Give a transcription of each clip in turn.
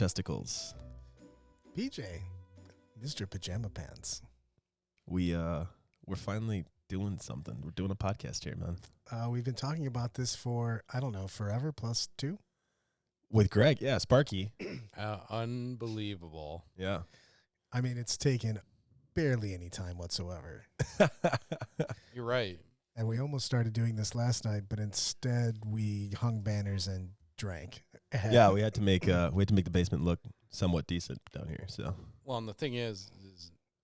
chesticles. PJ, Mr. Pajama Pants. We're finally doing something. We're doing a podcast here, man. We've been talking about this for, I don't know, forever plus 2. With Greg, yeah, Sparky. Unbelievable. Yeah. I mean, it's taken barely any time whatsoever. You're right. And we almost started doing this last night, but instead we hung banners and drank. Yeah, we had to make the basement look somewhat decent down here. So Well, and the thing is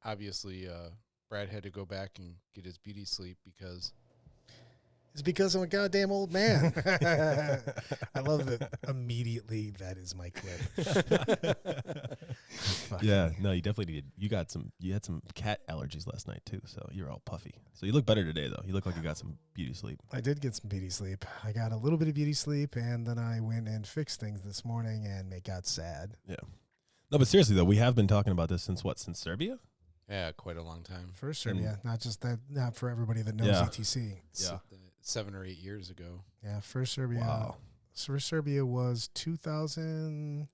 obviously Brad had to go back and get his beauty sleep because It's because I'm a goddamn old man. I love that immediately that is my clip. yeah, no, you definitely did. You had some cat allergies last night too, so you're all puffy. So you look better today though. You look like you got some beauty sleep. I did get some beauty sleep. I got a little bit of beauty sleep, and then I went and fixed things this morning, and it got sad. Yeah. No, but seriously though, we have been talking about this since Serbia? yeah, quite a long time. For Serbia, not just that, not for everybody that knows Yeah. ETC. Yeah. 7 or 8 years ago. Yeah, first Serbia. Wow. First Serbia was 2000.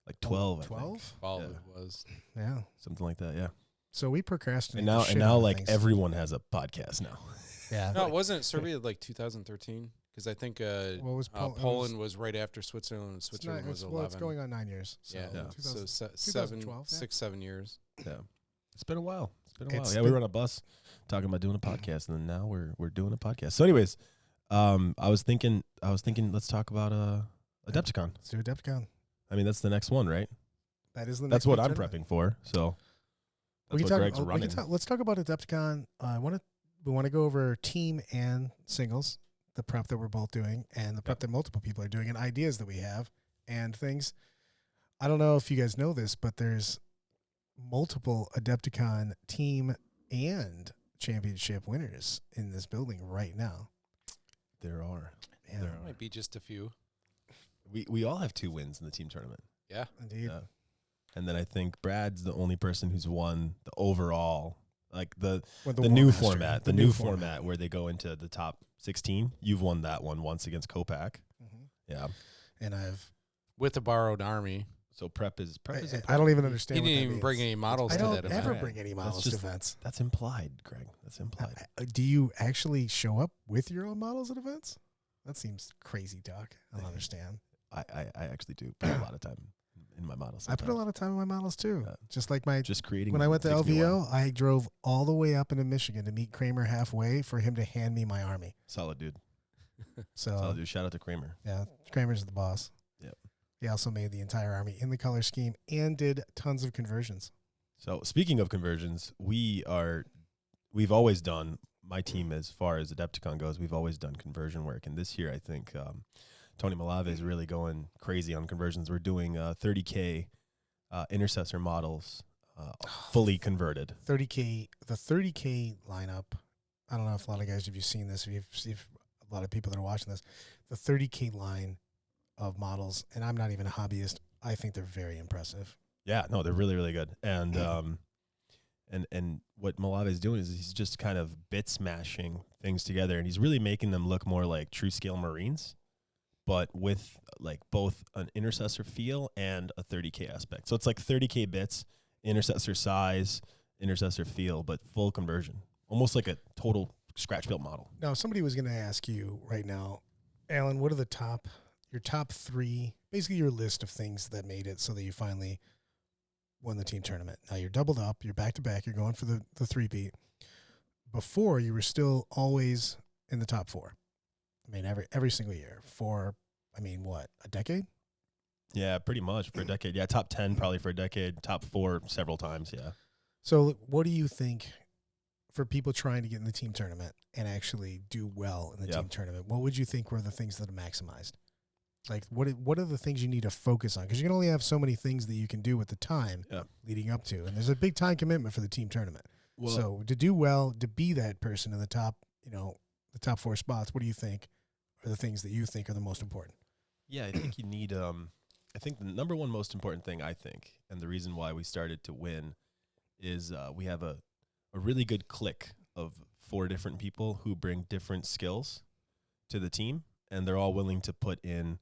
Like 12. 12? All Yeah. it was. Yeah. Something like that, yeah. So we procrastinated. And now the shit out of like things. everyone has a podcast now. Yeah. No, it wasn't Serbia like 2013 because I think What was Poland was right after Switzerland, and Switzerland was 11. Well, it's going on 9 years. So yeah, Yeah. so 2012, yeah. 6-7 years. Yeah. It's been a while. It's Yeah, we were on a bus talking about doing a podcast, and then now we're doing a podcast. So anyways, I was thinking let's talk about Adepticon. Let's do Adepticon. I mean, that's the next one, right? That is the That's next what big I'm tournament. prepping for. So We that's can what talk, Greg's we running. can talk, let's talk about Adepticon. We want to go over team and singles, the prep that we're both doing, and the prep that multiple people are doing, and ideas that we have, and things. I don't know if you guys know this, but there's multiple Adepticon team and championship winners in this building right now. There are. Yeah, There are. Might be just a few. We all have 2 wins in the team tournament. Yeah. indeed. Yeah. And then I think Brad's the only person who's won the overall, like the With the new War Master, format, the new format where they go into the top 16. You've won that one once against Kopak. Mhm. Yeah. And I've With a borrowed army. So prep is important. I don't even He understand. didn't what that even means. bring any models I to don't that ever event. bring any models just- to events. That's implied, Greg. That's implied. Do you actually show up with your own models at events? That seems crazy talk. I don't understand. I actually do put a lot of time in my models. I put a lot of time in my models too. Yeah. Just like my just creating. when I went to takes me a LVO, while. I drove all the way up into Michigan to meet Kramer halfway for him to hand me my army. Solid dude. So Solid dude. Shout out to Kramer. yeah, Kramer's the boss. Yep. He also made the entire army in the color scheme and did tons of conversions. So speaking of conversions, we've always done, my team as far as Adepticon goes, we've always done conversion work. And this year, I think Tony Malave is really going crazy on conversions. We're doing 30K intercessor models fully converted. 30K, the 30K lineup. I don't know if a lot of guys, have you seen this? If a lot of people that are watching this, the 30K line of models, and I'm not even a hobbyist, I think they're very impressive. Yeah, no, they're really, really good. And and what Malave is doing is he's just kind of bit smashing things together, and he's really making them look more like true scale Marines, but with like both an intercessor feel and a 30K aspect. So it's like 30K bits, intercessor size, intercessor feel, but full conversion, almost like a total scratch built model. Now, if somebody was going to ask you right now, Alan, what are your top 3, basically your list of things that made it so that you finally won the team tournament? Now you're doubled up, you're back to back, you're going for the 3-peat. Before, you were still always in the top 4. I mean, every single year for, what, a decade? Yeah, pretty much for a decade. Yeah, top 10 probably for a decade, top 4 several times, yeah. So what do you think for people trying to get in the team tournament and actually do well in the team tournament? What would you think were the things that are maximized? Like, what are the things you need to focus on? Because you can only have so many things that you can do with the time leading up to. And there's a big time commitment for the team tournament. Well, So to do well, to be that person in the top, the top 4 spots, what do you think are the things that you think are the most important? yeah, I think you need I think the number one most important thing, I think, and the reason why we started to win is we have a really good clique of 4 different people who bring different skills to the team, and they're all willing to put in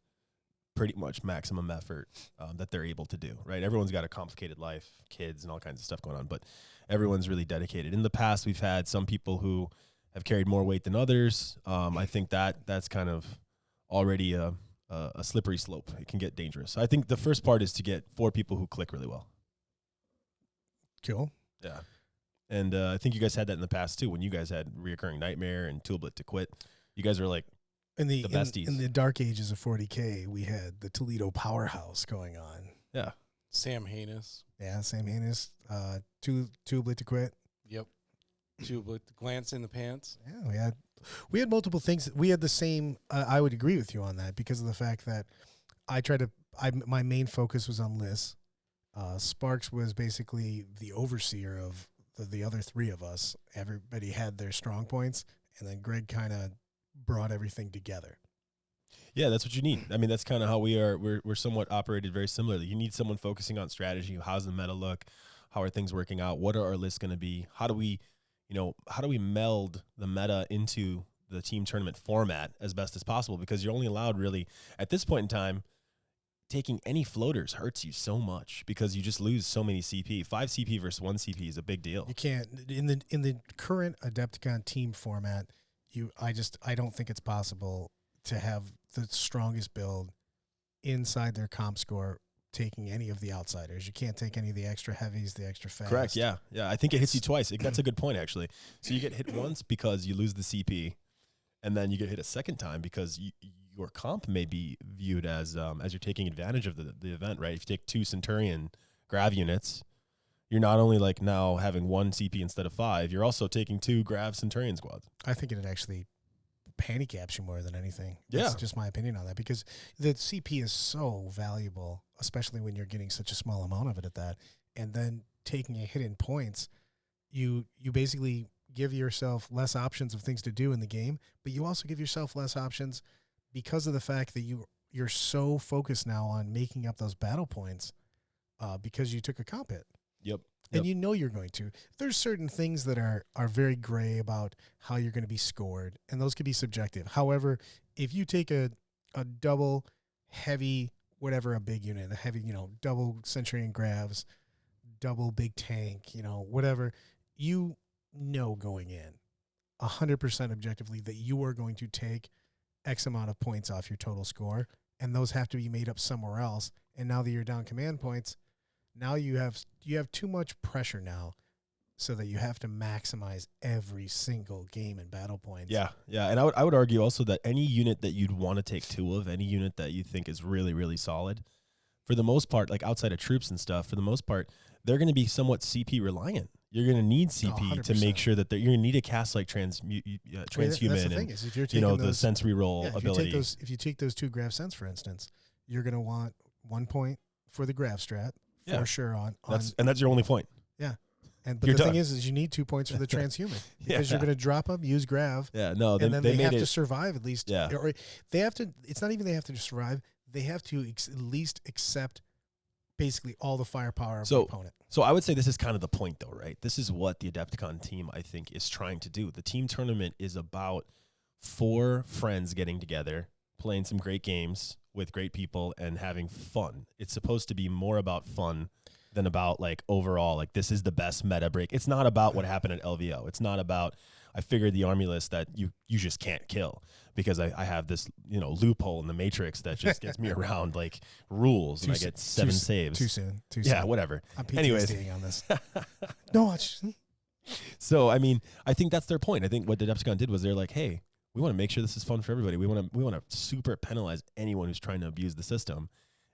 pretty much maximum effort that they're able to do, right? Everyone's got a complicated life, kids and all kinds of stuff going on, but everyone's really dedicated. In the past, we've had some people who have carried more weight than others. I think that's kind of already a slippery slope. It can get dangerous. I think the first part is to get 4 people who click really well. Cool. Yeah. And I think you guys had that in the past too, when you guys had Reoccurring Nightmare and Toolblit to Quit. You guys were like the besties. In the dark ages of 40K, we had the Toledo Powerhouse going on. Yeah. Sam Hanus. Yeah, Sam Hanus. Toolblit to Quit. Yep. Toolblit to Glance in the Pants. Yeah, we had multiple things. We had the same. I would agree with you on that because of the fact that my main focus was on Liz. Sparks was basically the overseer of the other 3 of us. Everybody had their strong points, and then Greg kind of brought everything together. Yeah, that's what you need. I mean, that's kind of how we are. We're somewhat operated very similarly. You need someone focusing on strategy. How's the meta look? How are things working out? What are our lists going to be? How do we meld the meta into the team tournament format as best as possible? Because you're only allowed really at this point in time. Taking any floaters hurts you so much because you just lose so many CP. 5 CP versus 1 CP is a big deal. You can't in the current Adepticon team format. I don't think it's possible to have the strongest build inside their comp score taking any of the outsiders. You can't take any of the extra heavies, the extra fast. Correct. Yeah. I think it hits you twice. That's a good point actually. So you get hit once because you lose the CP, and then you get hit a second time because your comp may be viewed as you're taking advantage of the event, right? If you take 2 Centurion Grav units, you're not only like now having 1 CP instead of 5, you're also taking 2 Grav Centurion squads. I think it'd actually handicaps you more than anything. Yeah. That's just my opinion on that because the CP is so valuable, especially when you're getting such a small amount of it at that. And then taking a hit in points, you basically give yourself less options of things to do in the game, but you also give yourself less options because of the fact that you're so focused now on making up those battle points because you took a comp hit. Yep. And you know you're going to. There's certain things that are very gray about how you're going to be scored, and those could be subjective. However, if you take a double heavy, whatever, a big unit, a heavy, double Centurion Gravs, double big tank, whatever, you know going in 100% objectively that you are going to take X amount of points off your total score, and those have to be made up somewhere else. And now that you're down command points, now you have too much pressure now, so that you have to maximize every single game in battle points. Yeah, and I would argue also that any unit that you'd want to take 2 of, any unit that you think is really, really solid, for the most part, like outside of troops and stuff, for the most part, they're going to be somewhat CP reliant. You're going to need CP to make sure that you're going to need a cast like transhuman that's the thing is, if you're taking the sense reroll ability. If you take those 2 Grav Sense, for instance, you're going to want 1 point for the Grav strat for sure. That's your only point. Yeah, but the thing is you need 2 points for the transhuman because you're going to drop them, use Grav. Yeah, no, and then they have to survive at least. Yeah, or they have to. It's not even they have to survive. They have to at least accept basically all the firepower of the opponent. So I would say this is kind of the point, though, right? This is what the Adepticon team, I think, is trying to do. The team tournament is about 4 friends getting together, playing some great games with great people, and having fun. It's supposed to be more about fun than about, like, overall, like, this is the best meta break. It's not about what happened at LVO. It's not about, I figured the army list that you just can't kill because I have this, loophole in the matrix that just gets me around, like, rules, and I get 7 saves. Too soon. Yeah, whatever. I'm PTSDing on this. No, So, I mean, I think that's their point. I think what the Adepticon did was they're like, hey, we want to make sure this is fun for everybody. We want to super penalize anyone who's trying to abuse the system.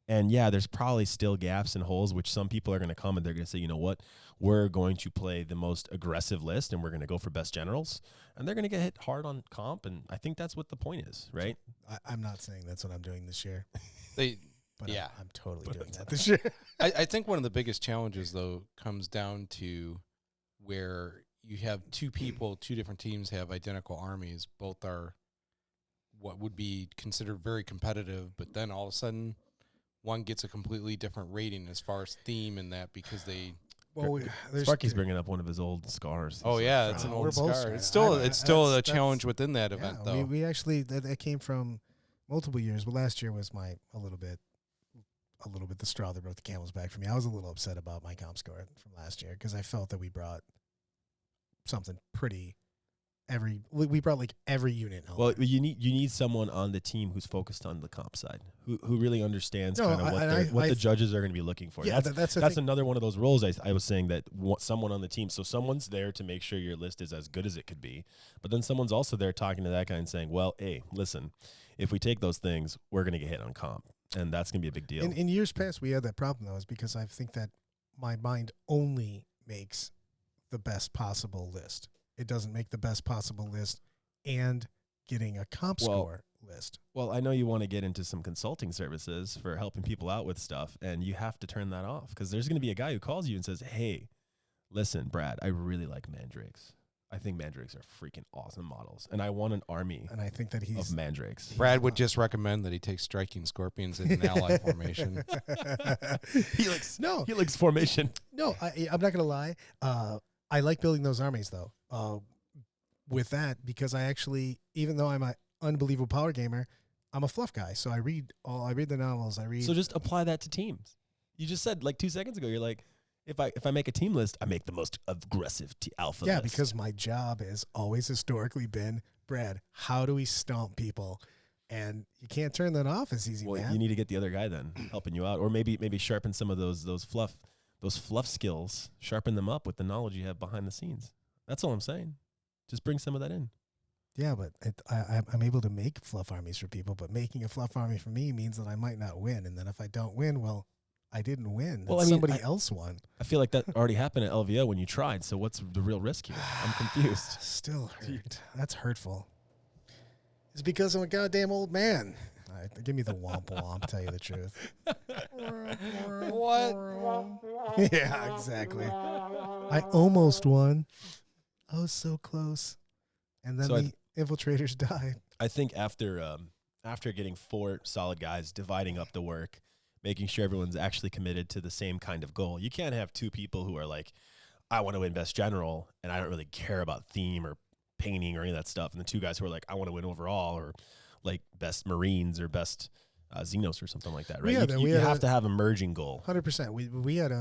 And yeah, there's probably still gaps and holes, which some people are going to come and they're going to say, you know what, we're going to play the most aggressive list and we're going to go for best generals. And they're going to get hit hard on comp. And I think that's what the point is, right? I'm not saying that's what I'm doing this year. I'm totally doing that this year. I think one of the biggest challenges, though, comes down to where you have 2 people, 2 different teams have identical armies. Both are what would be considered very competitive, but then all of a sudden, one gets a completely different rating as far as theme and that because they. Well, Sparky's bringing up one of his old scars. Oh yeah, it's an old scar. It's still a challenge within that event, though. We actually that came from multiple years, but last year was a little bit the straw that broke the camel's back for me. I was a little upset about my comp score from last year because I felt that we brought something pretty. We brought like every unit. Well, you need someone on the team who's focused on the comp side, who really understands kind of what the judges are going to be looking for. Yeah, that's another one of those roles I was saying that someone on the team. So someone's there to make sure your list is as good as it could be, but then someone's also there talking to that guy and saying, well, hey, listen, if we take those things, we're going to get hit on comp, and that's going to be a big deal. In years past, we had that problem though, is because I think that my mind only makes the best possible list. It doesn't make the best possible list and getting a comp score list. Well, I know you want to get into some consulting services for helping people out with stuff, and you have to turn that off because there's going to be a guy who calls you and says, hey, listen, Brad, I really like mandrakes. I think mandrakes are freaking awesome models, and I want an army and I think that of mandrakes. Brad would just recommend that he take striking scorpions in an ally formation. Helix formation. No, I'm not going to lie. I like building those armies, though, with that, because I actually, even though I'm an unbelievable power gamer, I'm a fluff guy. So I read the novels. So just apply that to teams. You just said like 2 seconds ago, you're like, if I make a team list, I make the most aggressive alpha list. Yeah, because my job has always historically been, Brad, how do we stomp people? And you can't turn that off as easy, man. You need to get the other guy then helping you out, or maybe sharpen some of those fluff skills, sharpen them up with the knowledge you have behind the scenes. That's all I'm saying. Just bring some of that in. Yeah, but I'm able to make fluff armies for people, but making a fluff army for me means that I might not win. And then if I don't win, well, I didn't win. Somebody else won. I feel like that already happened at LVO when you tried. So what's the real risk here? I'm confused. Still hurt. That's hurtful. It's because I'm a goddamn old man. All right, give me the womp womp, tell you the truth. What? Yeah, exactly. I almost won. I was so close. And then the infiltrators died. I think after getting 4 solid guys, dividing up the work, making sure everyone's actually committed to the same kind of goal. You can't have 2 people who are like, I want to win best general, and I don't really care about theme or painting or any of that stuff. And the 2 guys who are like, I want to win overall, or like best Marines or best Xenos or something like that, right? You have to have a merging goal. 100%. We had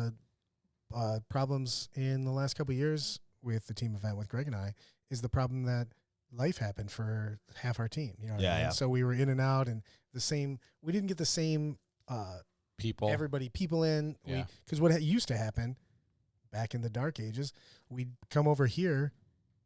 problems in the last couple of years with the team event with Greg and I, is the problem that life happened for half our team. You know what I mean? Yeah. So we were in and out, and we didn't get the same people in. Yeah. Because what used to happen back in the dark ages, we'd come over here,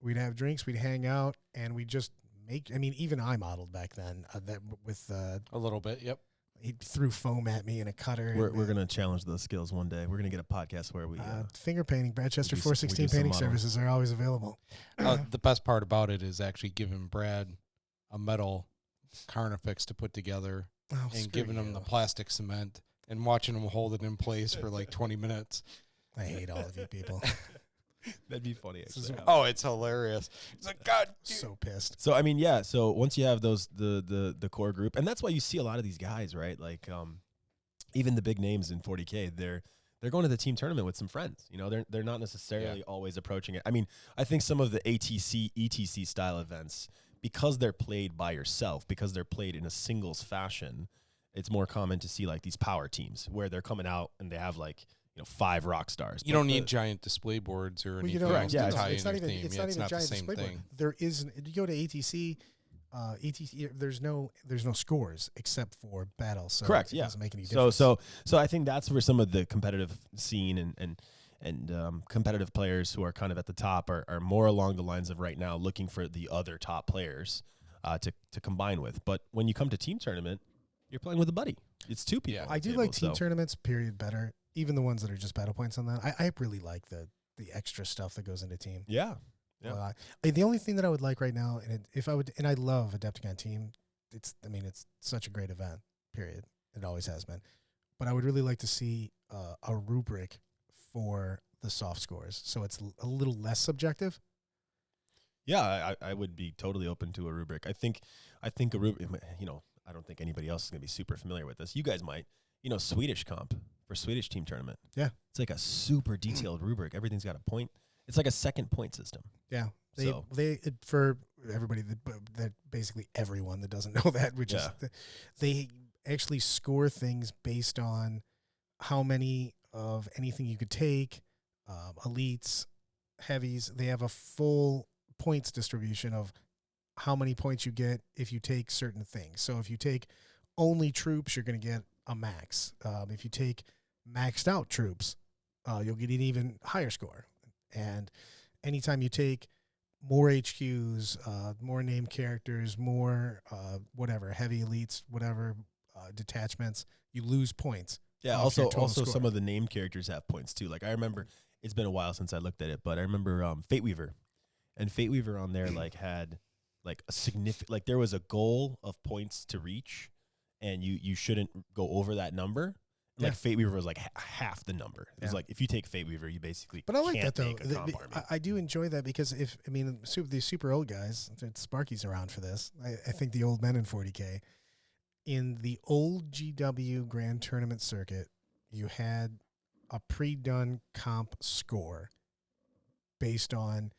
we'd have drinks, we'd hang out, and we'd just even I modeled back then that with a little bit. Yep. He threw foam at me in a cutter. We're going to challenge those skills one day. We're going to get a podcast where we finger painting. Bradchester we 416 painting services are always available. The best part about it is actually giving Brad a metal carnifex to put together and giving him the plastic cement and watching him hold it in place for like 20 minutes. I hate all of you people. That'd be funny. Actually. Oh, it's hilarious. It's like, God, dude. So pissed. So I mean, yeah. So once you have those the core group, and that's why you see a lot of these guys, right? Like even the big names in 40K, they're going to the team tournament with some friends. You know, they're not necessarily always approaching it. I mean, I think some of the ATC, ETC style events, because they're played by yourself, because they're played in a singles fashion, it's more common to see like these power teams where they're coming out and they have like, 5 rock stars. You don't need giant display boards or anything else to tie in your theme. It's not even not giant the same display thing. board. There is, you go to ATC, there's no scores except for battle. So correct. It doesn't make any difference. So I think that's where some of the competitive scene and competitive players who are kind of at the top are more along the lines of right now looking for the other top players to combine with. But when you come to team tournament, you're playing with a buddy. It's 2 people. I do like team tournaments, period, better. Even the ones that are just battle points on that. I really like the extra stuff that goes into team. Yeah. The only thing that I would like right now, and I love Adepticon team. It's such a great event, period. It always has been. But I would really like to see a rubric for the soft scores, so it's a little less subjective. Yeah, I would be totally open to a rubric. I think a rubric, I don't think anybody else is going to be super familiar with this. You guys might, Swedish comp for Swedish team tournament. Yeah. It's like a super detailed rubric. Everything's got a point. It's like a second point system. Yeah. So- For everybody that basically everyone that doesn't know that, which is they actually score things based on how many of anything you could take, elites, heavies. They have a full points distribution of how many points you get if you take certain things. So if you take only troops, you're going to get a max. If you take maxed out troops, you'll get an even higher score. And anytime you take more HQs, more named characters, more whatever, heavy elites, whatever detachments, you lose points. Yeah. off your Also, total some score. of the named characters have points too. Like I remember, it's been a while since I looked at it, but I remember Fate Weaver, and Fate Weaver on there like had like a significant, like there was a goal of points to reach, and you shouldn't go over that number. Yeah. Like Fate Weaver was like half the number. It was Yeah. like if you take Fate Weaver, you basically But I like can't that though. make a comp army. I do enjoy that because these super old guys, Sparky's around for this. I think the old men in 40K. In the old GW Grand Tournament circuit, you had a pre-done comp score based on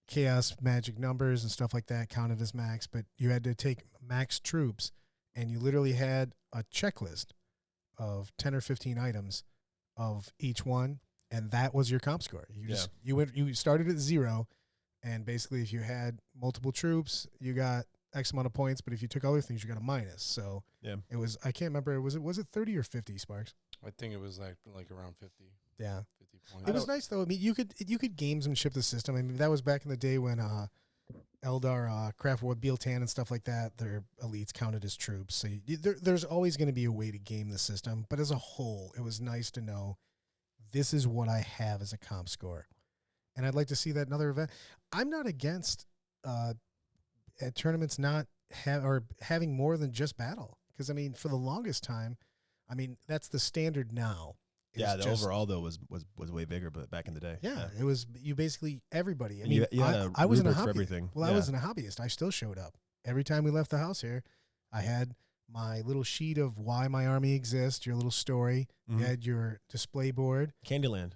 chaos magic numbers and stuff like that counted as max, but you had to take max troops, and you literally had a checklist of 10 or 15 items of each one, and that was your comp score. You started at 0, and basically if you had multiple troops, you got X amount of points, but if you took other things, you got a minus. So Yeah. it was, I can't remember, was it 30 or 50, Sparks? I think it was like around 50. Yeah. 50 points. It was nice though. I mean, you could gamesmanship the system. I mean, that was back in the day when Eldar, Craft World, Bealtan, and stuff like that. Their elites counted as troops. So there's always going to be a way to game the system. But as a whole, it was nice to know this is what I have as a comp score, and I'd like to see that in other event. I'm not against at tournaments not having more than just battle, because I mean, for the longest time, I mean that's the standard now. Yeah, the overall though was way bigger, but back in the day. Yeah, it was you basically everybody. I And mean, you had I wasn't a rubric for hobbyist. everything. Well, Yeah. I wasn't a hobbyist. I still showed up every time we left the house here. I had my little sheet of why my army exists, your little story. Mhm. You had your display board. Candyland.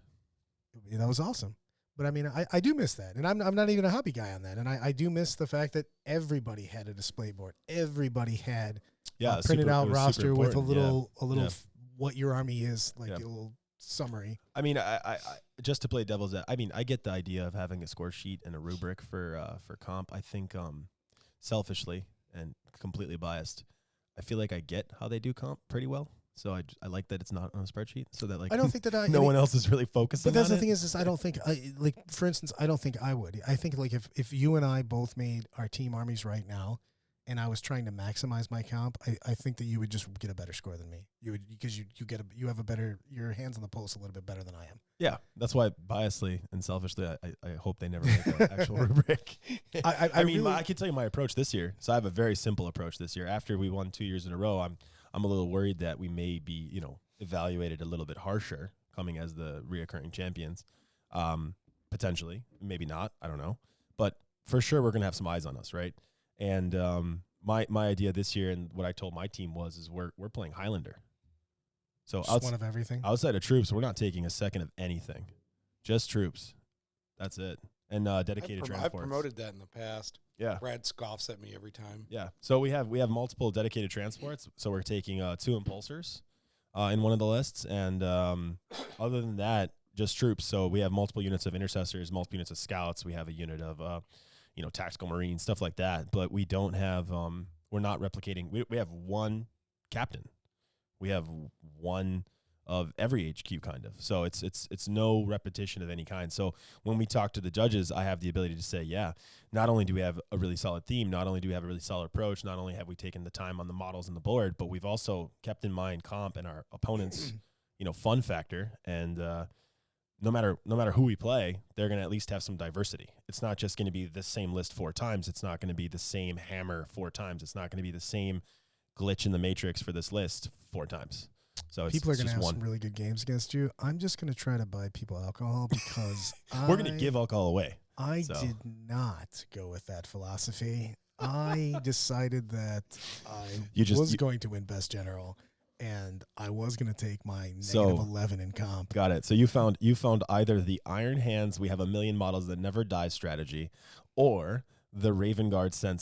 That was awesome. But I mean, I do miss that, and I'm not even a hobby guy on that, and I do miss the fact that everybody had a display board. Everybody had Yeah, a printed out it was super roster with a important. little Yeah. what your army is, like Yeah. a little summary. I mean, I just to play devil's. I mean, I get the idea of having a score sheet and a rubric for comp. I think selfishly and completely biased, I feel like I get how they do comp pretty well. So I like that it's not on a spreadsheet, so that like I don't think that no one else is really focusing. But that's on the thing is I don't think for instance, I don't think I would. I think like if you and I both made our team armies right now, and I was trying to maximize my comp, I think that you would just get a better score than me. You would, because you have a better, your hands on the pulse a little bit better than I am. Yeah, that's why biasly and selfishly, I hope they never make an actual rubric. I mean, really, I can tell you my approach this year. So I have a very simple approach this year. After we won 2 years in a row, I'm a little worried that we may be, evaluated a little bit harsher coming as the reoccurring champions. Potentially, maybe not. I don't know, but for sure we're gonna have some eyes on us, right? And my idea this year and what I told my team is we're playing Highlander. So just one of everything. outside of troops, we're not taking a second of anything, just troops. That's it, and dedicated I've transports. promoted that in the past. Yeah, Brad scoffs at me every time. yeah. So we have multiple dedicated transports. So we're taking 2 impulsors in one of the lists, and other than that, just troops. So we have multiple units of intercessors, multiple units of scouts. We have a unit of tactical marines, stuff like that. But we don't have. We're not replicating. We have one captain. We have one of every HQ kind of. So it's no repetition of any kind. So when we talk to the judges, I have the ability to say, yeah, not only do we have a really solid theme, not only do we have a really solid approach, not only have we taken the time on the models and the board, but we've also kept in mind comp and our opponents, fun factor. And no matter who we play, they're going to at least have some diversity. It's not just going to be the same list 4 times. It's not going to be the same hammer 4 times. It's not going to be the same glitch in the matrix for this list 4 times. So people are it's going to just have one. some really good games against you. I'm just going to try to buy people alcohol because We're going to give alcohol away. I So. did not go with that philosophy. I decided that I was going to win Best General, and and I was going to take my So- -11 in comp. Got it. So you found either the Iron Hands, we have a million models that never die strategy, or the Raven Guard sent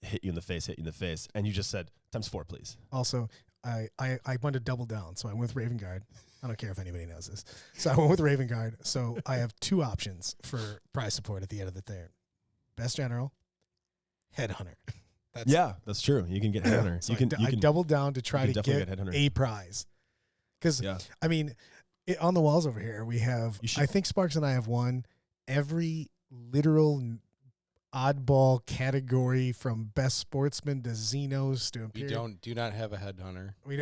hit you in the face, and you just said ×4, please. Also, I wanted to double down, so I went with Raven Guard. I don't care if anybody knows this. So I went with Raven Guard. So I have 2 options for prize support at the end of the third. Best General, Headhunter. That's true. You can get Headhunter. So I I doubled down to try to definitely get get Headhunter. a prize. Because, Yeah. I mean, on the walls over here, we have, You should- I think Sparks and I have won every literal oddball category from best sportsman to Xenos to We Imperial. do not have a headhunter. We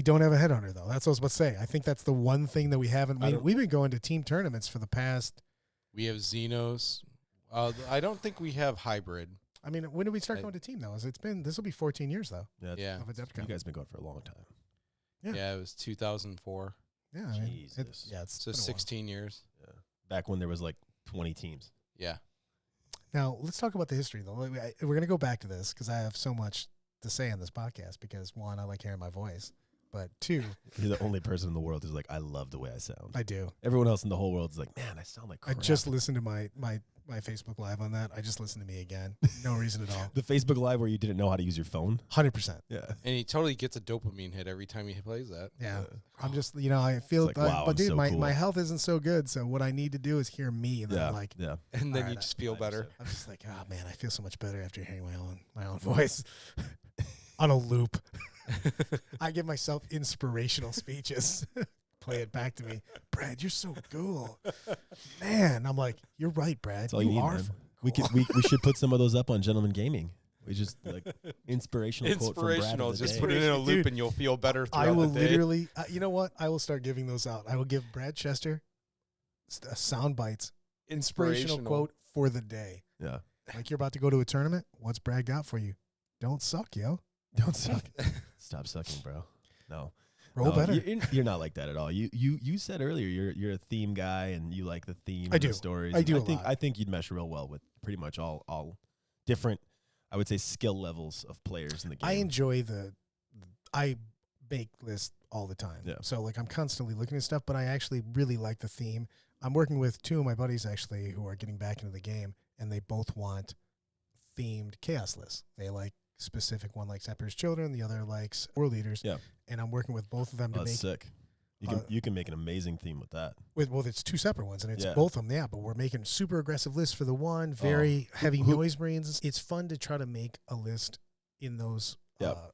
don't have a headhunter though. That's what I was about to say. I think that's the one thing that we haven't. We've been going to team tournaments for the past. We have Xenos. I don't think we have hybrid. I mean, when did we start going to team though? This will be 14 years though. Yeah. Of Adepticon. You guys been going for a long time. Yeah. Yeah, it was 2004. Yeah, I mean, Jesus. it's So been a while. 16 years. Yeah. Back when there was like 20 teams. Yeah. Now let's talk about the history though. We're going to go back to this because I have so much to say on this podcast. Because 1, I like hearing my voice, but 2, You're the only person in the world who's like, I love the way I sound. I do. Everyone else in the whole world is like, man, I sound like I crap. just listened to my Facebook Live on that. I just listened to me again. No reason at all. The Facebook Live where you didn't know how to use your phone. 100%. Yeah. And he totally gets a dopamine hit every time he plays that. Yeah. I'm just, I feel, It's like, wow, but I'm dude, so my cool. health isn't so good. So what I need to do is hear me. And then Yeah. I'm like, Yeah. And then All you right, just feel better. I'm just like, oh man, I feel so much better after hearing my own voice on a loop. I give myself inspirational speeches. Play it back to me. Brad, you're so cool. Man, I'm like, you're right, Brad. That's all you need, are man. f- We cool. could we should put some of those up on Gentleman Gaming. We just like inspirational quote from Brad Inspirational. of the Just day. put it in a loop Dude, and you'll feel better I throughout will the day. literally, you know what? I will start giving those out. I will give Brad Chester sound bites, inspirational quote for the day. Yeah. Like you're about to go to a tournament. What's Brad got for you? Don't suck, yo. Don't suck. Stop sucking, bro. No. Roll No, better. You're not like that at all. You said earlier you're a theme guy and you like the theme. I and do. The stories. I And do a think lot. I think you'd mesh real well with pretty much all different, I would say, skill levels of players in the game. I enjoy I make lists all the time. Yeah. So like I'm constantly looking at stuff, but I actually really like the theme. I'm working with 2 of my buddies actually who are getting back into the game, and they both want themed chaos lists. They like specific. One likes Emperor's Children, the other likes World Eaters. Yeah. And I'm working with both of them to That's make sick. You can make an amazing theme with that. it's 2 separate ones, and it's Yeah. both of them. Yeah, but we're making super aggressive lists for the one, very heavy who- noise marines. It's fun to try to make a list in those Yep.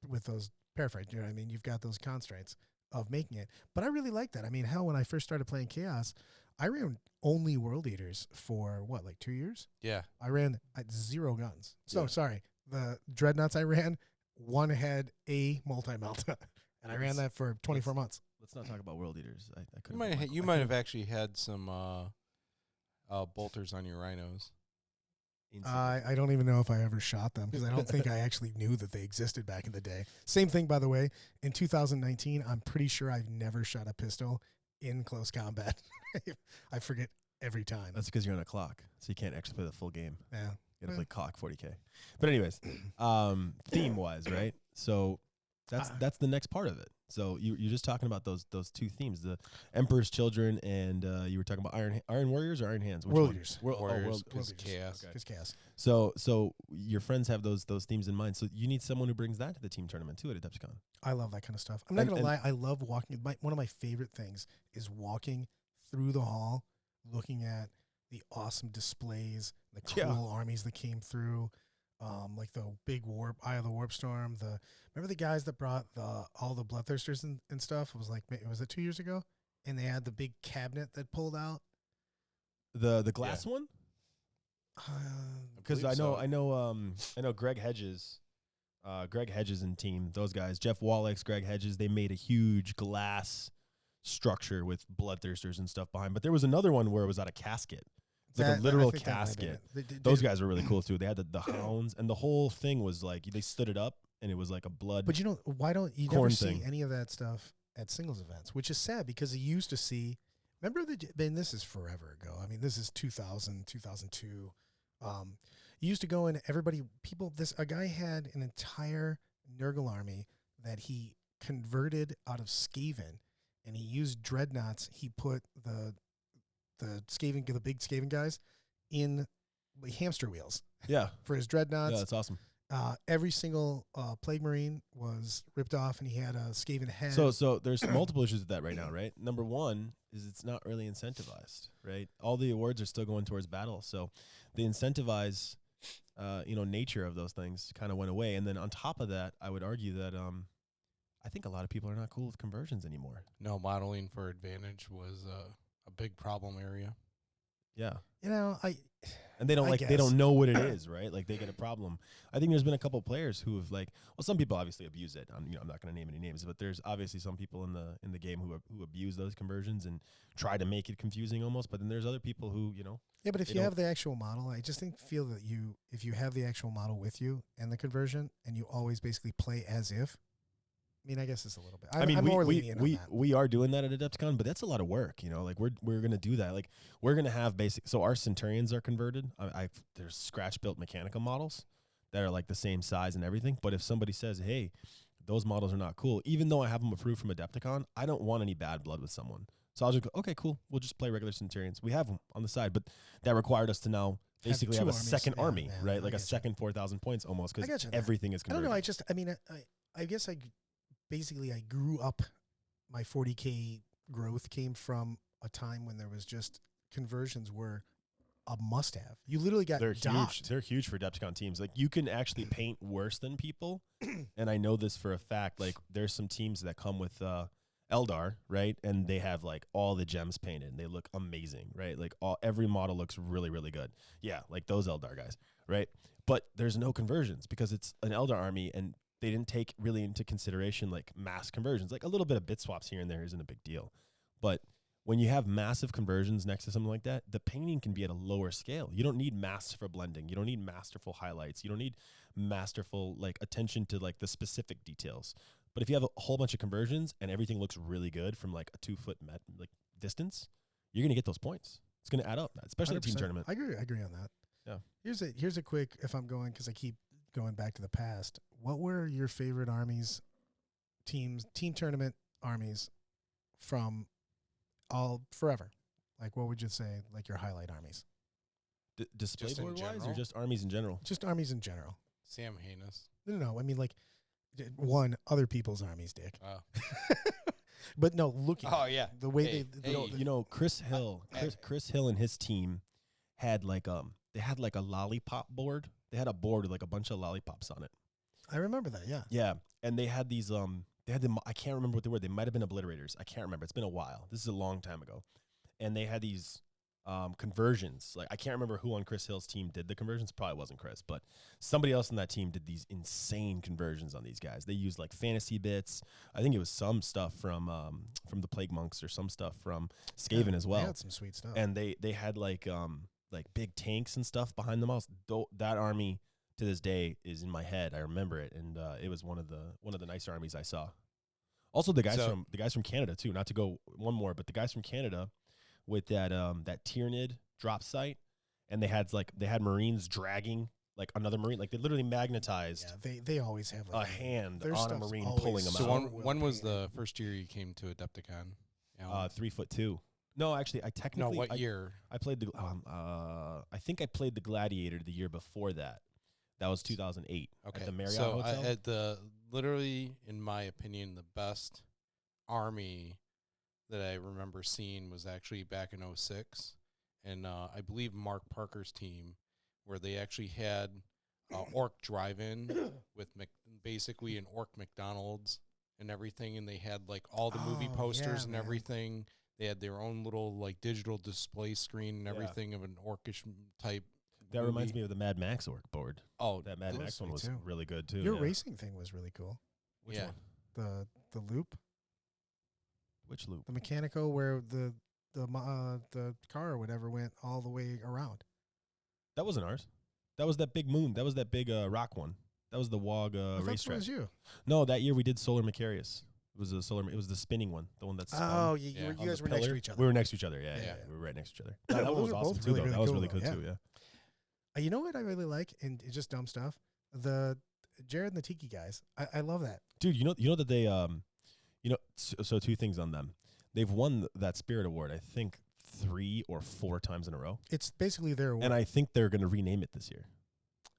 with those paraphrase. You know what I mean? You've got those constraints of making it. But I really like that. I mean, hell, when I first started playing Chaos, I ran only World Eaters for what, like 2 years? Yeah. I ran 0 guns. So Yeah. sorry, the Dreadnoughts I ran, one had a multi-melta, and I ran that for 24 months. Let's not talk about World Eaters. I You couldn't. might have actually had some bolters on your rhinos. I don't even know if I ever shot them because I don't think I actually knew that they existed back in the day. Same thing, by the way. In 2019, I'm pretty sure I've never shot a pistol in close combat. I forget every time. That's because you're on a clock, so you can't actually play the full game. Yeah. You gotta play clock 40K. But anyways, theme wise, right? So that's the next part of it. So you're just talking about those 2 themes, the Emperor's Children, and you were talking about Iron Warriors or Iron Hands. Which World one? Eaters. Warriors, World because Eaters. chaos. Okay. Because chaos. So your friends have those themes in mind. So you need someone who brings that to the team tournament too at Adepticon. I love that kind of stuff. I'm not And- going to and- lie. I love walking. One of my favorite things is walking through the hall, looking at the awesome displays, the cool Yeah. armies that came through, like the big Eye of the Warp Storm. Remember the guys that brought all the Bloodthirsters and stuff? It was like, was it 2 years ago? And they had the big cabinet that pulled out. The glass one? Because believe I know Greg Hedges. Greg Hedges and team, those guys, Jeff Wallach's, Greg Hedges, they made a huge glass structure with Bloodthirsters and stuff behind. But there was another one where it was out of casket. It's like a literal casket. Those guys were really cool too. They had the hounds, and the whole thing was like they stood it up, and it was like a blood. But why don't you never corn see thing. any of that stuff at singles events, which is sad because you used to see. Remember this is forever ago. I mean, this is 2000, 2002. You used to go in. A guy had an entire Nurgle army that he converted out of Skaven, and he used dreadnoughts. He put the Skaven, the big Skaven guys, in hamster wheels Yeah. for his dreadnoughts. Yeah, that's awesome. Every single Plague Marine was ripped off, and he had a Skaven head. So there's multiple issues with that right now, right? Number one is it's not really incentivized, right? All the awards are still going towards battle, so the incentivize, nature of those things kind of went away. And then on top of that, I would argue that I think a lot of people are not cool with conversions anymore. No, modeling for advantage was a big problem area. Yeah. And they don't know what it is, right? Like they get a problem. I think there's been a couple of players who have some people obviously abuse it. I'm not going to name any names, but there's obviously some people in the game who abuse those conversions and try to make it confusing almost. But then there's other people who, Yeah, but if you have the actual model, I just feel that if you have the actual model with you and the conversion, and you always basically play as if. I mean, I guess it's a little bit. I'm more lenient on that. We are doing that at Adepticon, but that's a lot of work. Like we're gonna do that. Like we're gonna have so our Centurions are converted. There's scratch built mechanical models that are like the same size and everything. But if somebody says, hey, those models are not cool, even though I have them approved from Adepticon, I don't want any bad blood with someone. So I'll just go, okay, cool. We'll just play regular Centurions. We have them on the side, but that required us to now basically have a second army, right? Like a second 4,000 points almost, because everything is converted. I don't know. I guess I grew up, my 40K growth came from a time when there was just conversions were a must-have. You literally got huge. They're huge for Adepticon teams. Like you can actually paint worse than people, and I know this for a fact. Like there's some teams that come with Eldar, right, and they have like all the gems painted, and they look amazing, right? Like every model looks really, really good. Yeah, like those Eldar guys, right? But there's no conversions because it's an Eldar army, and they didn't take really into consideration like mass conversions. Like a little bit of bit swaps here and there isn't a big deal. But when you have massive conversions next to something like that, the painting can be at a lower scale. You don't need masterful blending. You don't need masterful highlights. You don't need masterful like attention to like the specific details. But if you have a whole bunch of conversions and everything looks really good from like a 2 foot like distance, you're going to get those points. It's going to add up, especially in a team tournament. I agree on that. Yeah. Here's a quick, if I'm going, because I keep going back to the past, what were your favorite armies, team tournament armies from forever? Like, what would you say, like your highlight armies? Display Just in board wise, or general? just armies in general? Just armies in general. Sam Heinous. No. I mean, like, other people's armies, Dick. Oh. But no, looking. Oh, yeah. The way Chris Hill and his team had like they had like a lollipop board. They had a board with like a bunch of lollipops on it. I remember that, yeah. Yeah, and they had these they had them. I can't remember what they were. They might have been obliterators. I can't remember. It's been a while. This is a long time ago, and they had these conversions. Like I can't remember who on Chris Hill's team did the conversions. Probably wasn't Chris, but somebody else on that team did these insane conversions on these guys. They used like fantasy bits. I think it was some stuff from the Plague Monks or some stuff from Skaven as well. They had some sweet stuff, and they had like big tanks and stuff behind them all. That army to this day is in my head. I remember it, and it was one of the nicer armies I saw. Also, the guys from Canada too. Not to go one more, but the guys from Canada with that Tyranid drop site, and they had Marines dragging like another Marine. Like they literally magnetized. Yeah, they always have like a hand on a Marine pulling them out. So when was the first year you came to Adepticon? 3'2". No, actually, I technically. No, what year? I played the. I think I played the Gladiator the year before that. That was 2008. Okay, at the Marriott so Hotel. at literally, in my opinion, the best army that I remember seeing was actually back in 2006, and I believe Mark Parker's team, where they actually had Orc drive-in with basically an Orc McDonald's and everything, and they had like all the movie posters and everything. They had their own little like digital display screen and everything of an orcish type. That movie. reminds me of the Mad Max orc board. Oh, that Mad Max one was really good too. Your racing thing was really cool. Which one? The loop. Which loop? The mechanical where the car or whatever went all the way around. That wasn't ours. That was that big moon. That was that big rock one. That was the WOG racetrack. Was you? No, that year we did Solar Macarius. It was it was the spinning one, the one that's. Oh, you guys were next to each other. We were next to each other. Yeah. We were right next to each other. That one was awesome too. That was really good too. Yeah. You know what I really like, and it's just dumb stuff. The Jared and the Tiki guys. I love that, dude. You know that they You know, so two things on them. They've won that Spirit Award, I think, 3 or 4 times in a row. It's basically their award. And I think they're going to rename it this year.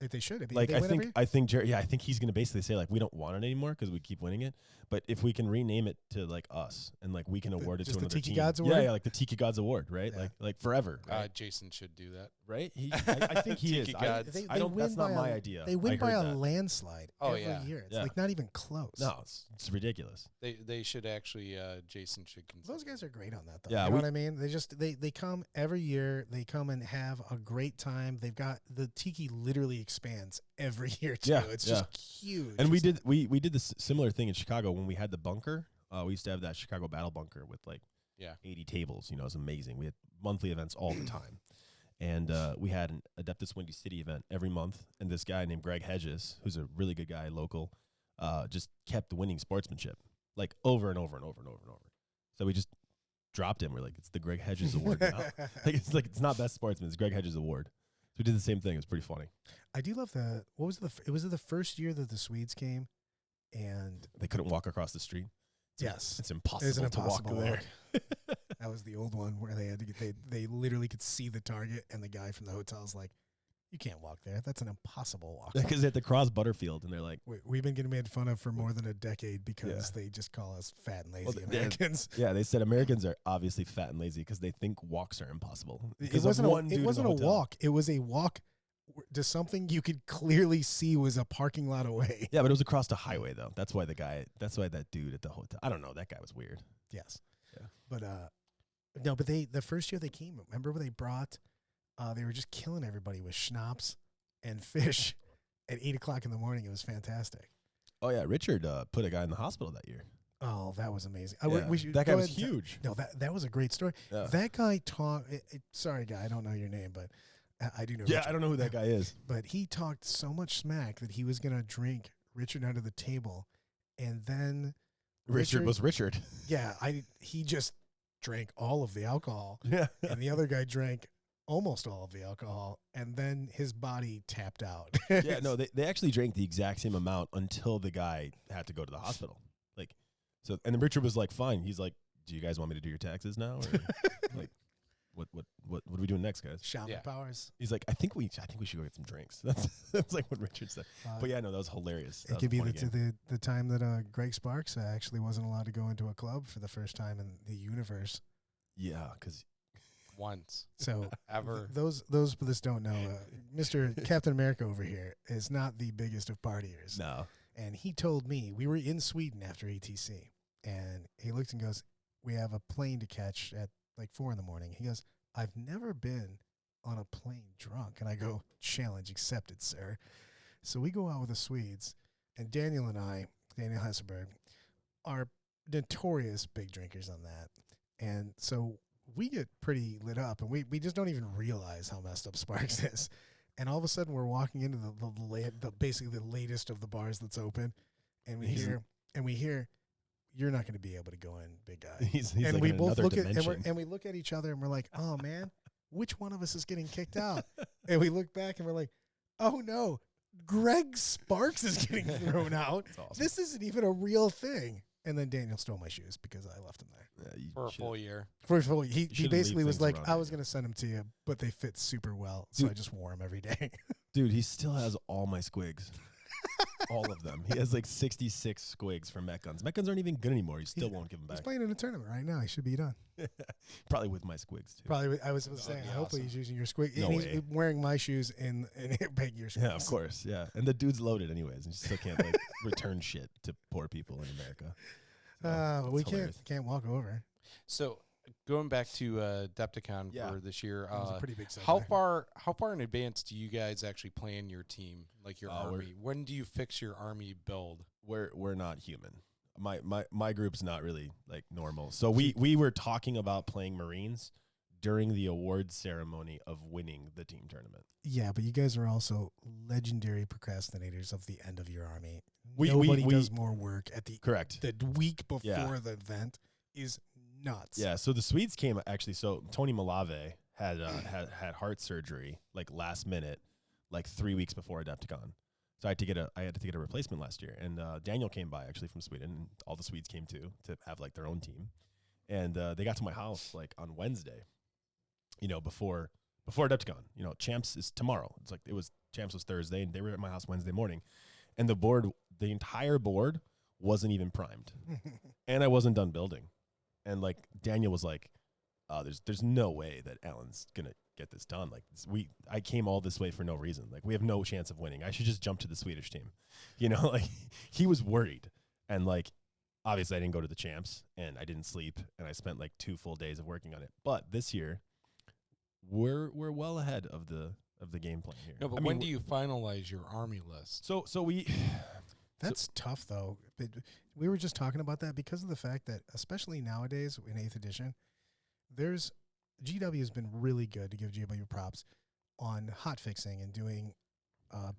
If they should. Like I think Jerry, I think he's going to basically say like we don't want it anymore because we keep winning it. But if we can rename it to like us and like we can award it to another Tiki team. Gods Award? Yeah, like the Tiki Gods Award, right? Yeah. Like forever. Right? Jason should do that. Right? I think he is. Tiki Gods. I don't. That's not my idea. They win by a that. landslide every year. It's like not even close. No, it's ridiculous. They should actually. Jason should consider. Those guys are great on that, though. Yeah, you know what I mean? They come every year. They come and have a great time. They've got the Tiki literally expands every year too. Yeah, it's just huge. And we did this similar thing in Chicago when we had the bunker. We used to have that Chicago Battle Bunker with like 80 tables. You know, it was amazing. We had monthly events all the time. And we had an Adeptus Windy City event every month. And this guy named Greg Hedges, who's a really good guy, local, just kept winning sportsmanship like over and over and over and over and over. So we just dropped him. We're like, it's the Greg Hedges Award now. It's not best sportsman. It's Greg Hedges Award. So we did the same thing. It was pretty funny. I do love was it the first year that the Swedes came and they couldn't walk across the street. Yes. It's impossible to walk there. That was the old one where they had to they literally could see the target and the guy from the hotel's like, you can't walk there. That's an impossible walk. Because they had to cross Butterfield and they're like, we've been getting made fun of for more than a decade because they just call us fat and lazy Americans. Yeah, they said Americans are obviously fat and lazy because they think walks are impossible. It wasn't a walk. It was a walk to something you could clearly see was a parking lot away. Yeah, but it was across the highway though. That's why that dude at the hotel. I don't know. That guy was weird. Yes. Yeah. But no, but the first year they came, remember when they brought they were just killing everybody with schnapps and fish at 8:00 in the morning. It was fantastic. Oh yeah, Richard put a guy in the hospital that year. Oh, that was amazing. That guy was huge. No, that was a great story. Yeah. That guy talked. Sorry, guy, I don't know your name, but I do know. Yeah, Richard. I don't know who that guy is. But he talked so much smack that he was going to drink Richard under the table, and then Richard was Richard. Yeah, he just drank all of the alcohol. Yeah, and the other guy drank almost all of the alcohol, and then his body tapped out. Yeah, no, they actually drank the exact same amount until the guy had to go to the hospital. And then Richard was like, "Fine." He's like, "Do you guys want me to do your taxes now?" Or like, what are we doing next, guys? Shaman powers. He's like, I think we should go get some drinks. That's like what Richard said. But yeah, no, that was hilarious. It could be the time that Greg Sparks actually wasn't allowed to go into a club for the first time in the universe. Yeah, because once. So ever. Those for this don't know, Mr. Captain America over here is not the biggest of partiers. No. And he told me, we were in Sweden after ETC, and he looked and goes, we have a plane to catch at like 4 a.m. He goes, I've never been on a plane drunk. And I go, challenge accepted, sir. So we go out with the Swedes, and Daniel and I, Daniel Hesselberg, are notorious big drinkers on that. And so we get pretty lit up, and we just don't even realize how messed up Sparks is. And all of a sudden, we're walking into the basically the latest of the bars that's open, and we hear, you're not going to be able to go in, big guy. He's and like we in both look dimension. and we look at each other, and we're like, oh man, which one of us is getting kicked out? And we look back, and we're like, oh no, Greg Sparks is getting thrown out. Awesome. This isn't even a real thing. And then Daniel stole my shoes because I left them there. Yeah, for a full year. For a full year. He basically was like, I was here. going to send them to you, but they fit super well. So Dude. I just wore them every day. Dude, he still has all my squigs. All of them. He has like 66 squigs from Met Guns. Met Guns aren't even good anymore. He still won't give them He's back. playing in a tournament right now. He should be done. Probably with my squigs, too. Probably. I was saying, be hopefully awesome. he's using your squig. No and he's way. wearing my shoes and begging your squigs. Yeah, of course. Yeah. And the dude's loaded anyways. And you still can't like return shit to poor people in America. So, we it's hilarious. can't walk over. So going back to Adepticon Yeah. for this year, It was a pretty big how setback. far in advance do you guys actually plan your team, like your army? When do you fix your army build? We're not human. My group's not really like normal. So we were talking about playing Marines during the awards ceremony of winning the team tournament. Yeah, but you guys are also legendary procrastinators of the end of your army. We Nobody does more work at the correct. The week before Yeah. the event is nuts. Yeah, so the Swedes came actually. So Tony Malave had heart surgery like last minute, like 3 weeks before Adepticon. So I had to get a replacement last year, and Daniel came by actually from Sweden, and all the Swedes came too to have like their own team, and they got to my house like on Wednesday, before Adepticon. Champs is tomorrow. Champs was Thursday, and they were at my house Wednesday morning, and the entire board wasn't even primed, and I wasn't done building, and like Daniel was like, there's no way that Alan's gonna get this done. Like I came all this way for no reason. Like we have no chance of winning. I should just jump to the Swedish team. Like he was worried. And like obviously I didn't go to the champs and I didn't sleep and I spent like 2 full days of working on it. But this year we're well ahead of the game plan here. No, but when do you finalize your army list? So we That's tough though. We were just talking about that because of the fact that especially nowadays in 8th edition, GW has been really good, to give GW props, on hot fixing and doing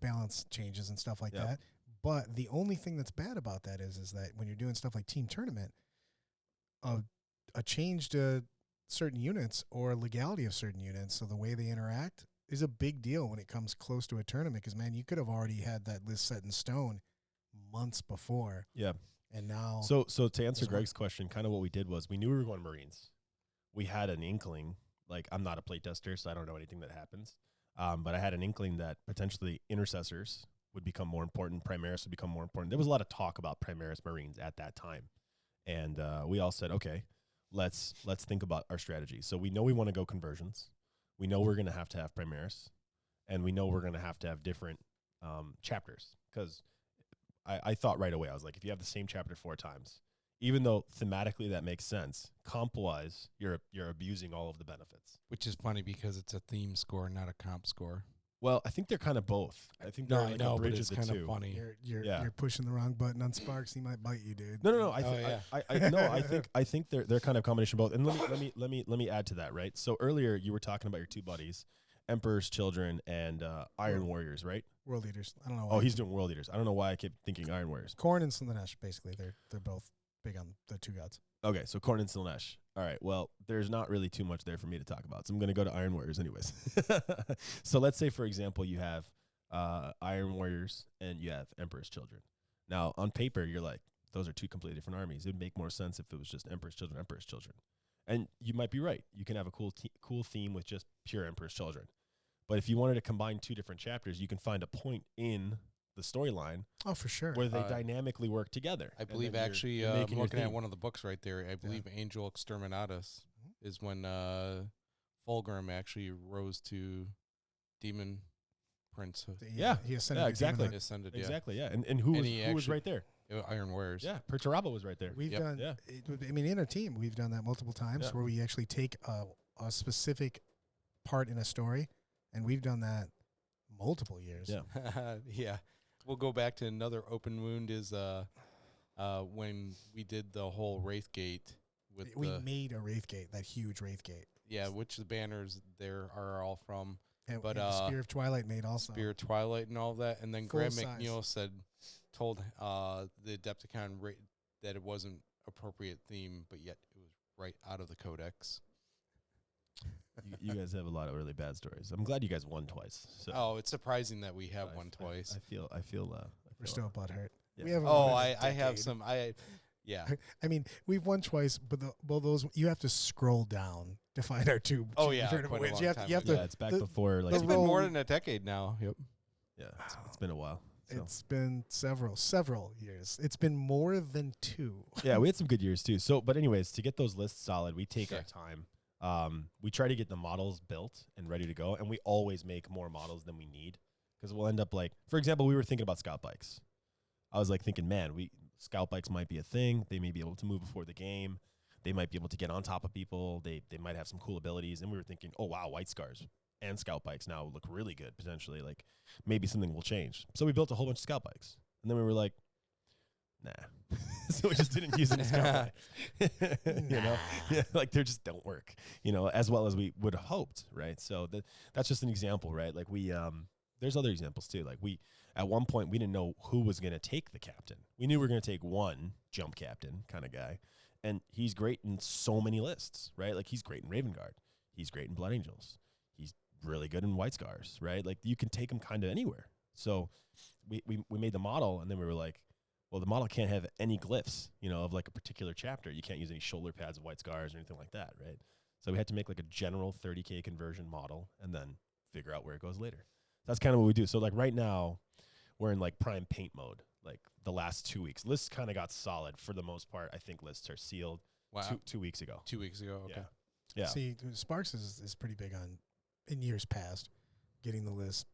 balance changes and stuff like that. But the only thing that's bad about that is that when you're doing stuff like team tournament, a change to certain units or legality of certain units, so the way they interact, is a big deal when it comes close to a tournament. Because man, you could have already had that list set in stone months before. Yeah. And now, so to answer Greg's question, kind of what we did was we knew we were going Marines. We had an inkling, like I'm not a play tester, so I don't know anything that happens. But I had an inkling that potentially intercessors would become more important. Primaris would become more important. There was a lot of talk about Primaris Marines at that time. And we all said, okay, let's think about our strategy. So we know we want to go conversions. We know we're going to have Primaris. And we know we're going to have different chapters. Because I thought right away, I was like, if you have the same chapter 4 times, even though thematically that makes sense, comp-wise, you're abusing all of the benefits. Which is funny because it's a theme score, not a comp score. Well, I think they're kind of both. I think No, they're I like know, a but bridge it's of the kind of two. funny. you're pushing the wrong button on Sparks. He might bite you, dude. No. yeah. I think they're kind of a combination of both. And let me add to that, right? So earlier you were talking about your 2 buddies, Emperor's Children and Iron Warriors, right? World Eaters. I don't know. Oh, he's doing World Eaters. I don't know why I keep thinking Iron Warriors. Korn and Slanesh, basically. They're both big on the 2 gods. Okay, so Korn and Slanesh. All right, well, there's not really too much there for me to talk about, so I'm going to go to Iron Warriors anyways. So let's say, for example, you have Iron Warriors and you have Emperor's Children. Now, on paper, you're like, those are 2 completely different armies. It would make more sense if it was just Emperor's Children. And you might be right. You can have a cool theme with just pure Emperor's Children. But if you wanted to combine 2 different chapters, you can find a point in the storyline. Oh, for sure. Where they dynamically work together. I believe actually, I'm looking at one of the books right there. I believe Angel Exterminatus is when Fulgrim actually rose to Demon Prince. He ascended. Yeah, exactly. Ascended, exactly, yeah. And who was right there? Iron Warriors. Yeah, Perturabo was right there. We've done. Yeah. In our team, we've done that multiple times where we actually take a specific part in a story, and we've done that multiple years. Yeah. Yeah. We'll go back to another open wound is when we did the whole Wraithgate with we made a Wraithgate, that huge Wraithgate. Yeah, which the banners there are all from. And, but and Spear of Twilight made also. Spear of Twilight and all that. And then Full Graham size. McNeil told the Adepticon that it wasn't appropriate theme, but yet it was right out of the codex. You guys have a lot of really bad stories. I'm glad you guys won twice. So. Oh, it's surprising that we have won twice. I feel We're still butthurt. Yeah. We have. I have some. Yeah. I mean, we've won twice, but those you have to scroll down to find our 2. Oh yeah, tournament wins. You have to. Yeah, it's back before like. It's been more than a decade now. Yep. Yeah, it's been a while. So. It's been several years. It's been more than 2. Yeah, we had some good years too. So, but anyways, to get those lists solid, we take our time. We try to get the models built and ready to go, and we always make more models than we need because we'll end up like, for example, we were thinking about scout bikes. I was like thinking, man, scout bikes might be a thing. They may be able to move before the game. They might be able to get on top of people. They might have some cool abilities. And we were thinking, oh wow, White Scars and scout bikes now look really good potentially. Like maybe something will change. So we built a whole bunch of scout bikes, and then we were like, nah. So we just didn't use any scout bikes. Yeah, like they just don't work, as well as we would have hoped, right? So that's just an example, right? Like there's other examples too. Like at one point we didn't know who was going to take the captain. We knew we were going to take one jump captain kind of guy, and he's great in so many lists, right? Like he's great in Raven Guard. He's great in Blood Angels. He's really good in White Scars, right? Like you can take him kind of anywhere. So we made the model, and then we were like, well, the model can't have any glyphs, of like a particular chapter. You can't use any shoulder pads of white scars or anything like that, right? So we had to make like a general 30K conversion model and then figure out where it goes later. That's kind of what we do. So like right now, we're in like prime paint mode. Like the last 2 weeks, lists kind of got solid for the most part. I think lists are sealed. Wow. 2 weeks ago. 2 weeks ago. Okay. Yeah. See, Sparks is pretty big on, in years past, getting the list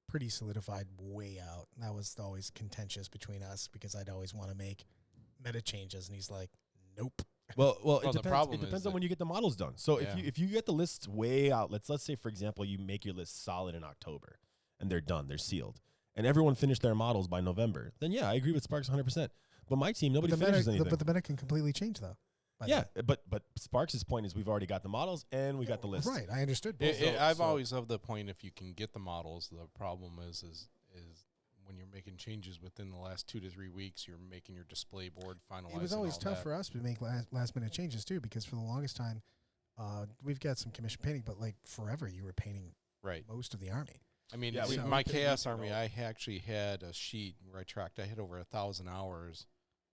pretty solidified way out. And that was always contentious between us because I'd always want to make meta changes, and he's like, nope. Well, Well, it the depends. problem It depends is on that- when you get the models done. So Yeah. if you get the lists way out, let's say for example you make your list solid in October, and they're done, they're sealed, and everyone finished their models by November, then yeah, I agree with Sparks 100%. But my team, nobody finishes anything. But the meta can completely change though. Yeah, but Sparks' point is we've already got the models and we got the list. Right, I understood. both. I've always loved the point if you can get the models. The problem is when you're making changes within the last 2 to 3 weeks, you're making your display board finalized. It was always tough for us to make last minute changes too, because for the longest time, we've got some commission painting, but like forever you were painting Right. most of the army. I mean, Yeah, in we my could- Chaos we could Army, go- I actually had a sheet where I had over 1,000 hours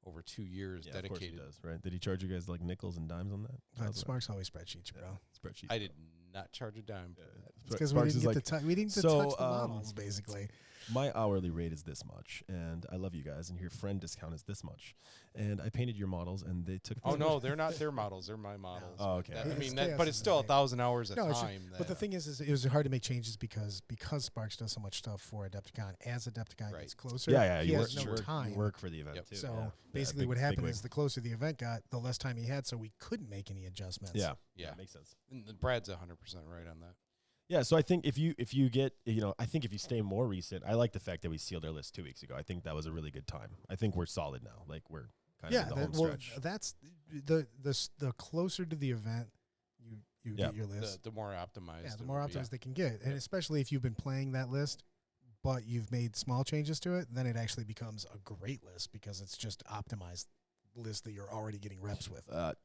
over 2 years Yeah, of course he dedicated. does, right? Did he charge you guys like nickels and dimes on that? Sparks always spreadsheets, bro. Spreadsheet. I did not charge a dime for Yeah. that. Because we didn't get to we didn't get to so, touch the models, basically. My hourly rate is this much, and I love you guys, and your friend discount is this much, and I painted your models, and they took. Oh this no, much. they're not their models; they're my models. Oh, okay. That- I It's mean, Chaos but it's is still amazing. 1,000 hours of No, it's just- time. But the thing is it was hard to make changes because Sparks does so much stuff for Adepticon. As Adepticon Right. gets closer, Yeah, he you has work, no time. You work for the event Yep. too. So yeah. basically, big- what big happened wig. is the closer the event got, the less time he had. So we couldn't make any adjustments. Yeah, Yeah. makes sense. And Brad's 100% right on that. Yeah, so I think if you get, I think if you stay more recent, I like the fact that we sealed our list 2 weeks ago. I think that was a really good time. I think we're solid now. Like we're kind of in the home stretch. that's the closer to the event you Yeah. get your list. The more optimized. Yeah, the it more would be. optimized they can get, and especially if you've been playing that list, but you've made small changes to it, then it actually becomes a great list because it's just optimized list that you're already getting reps with. I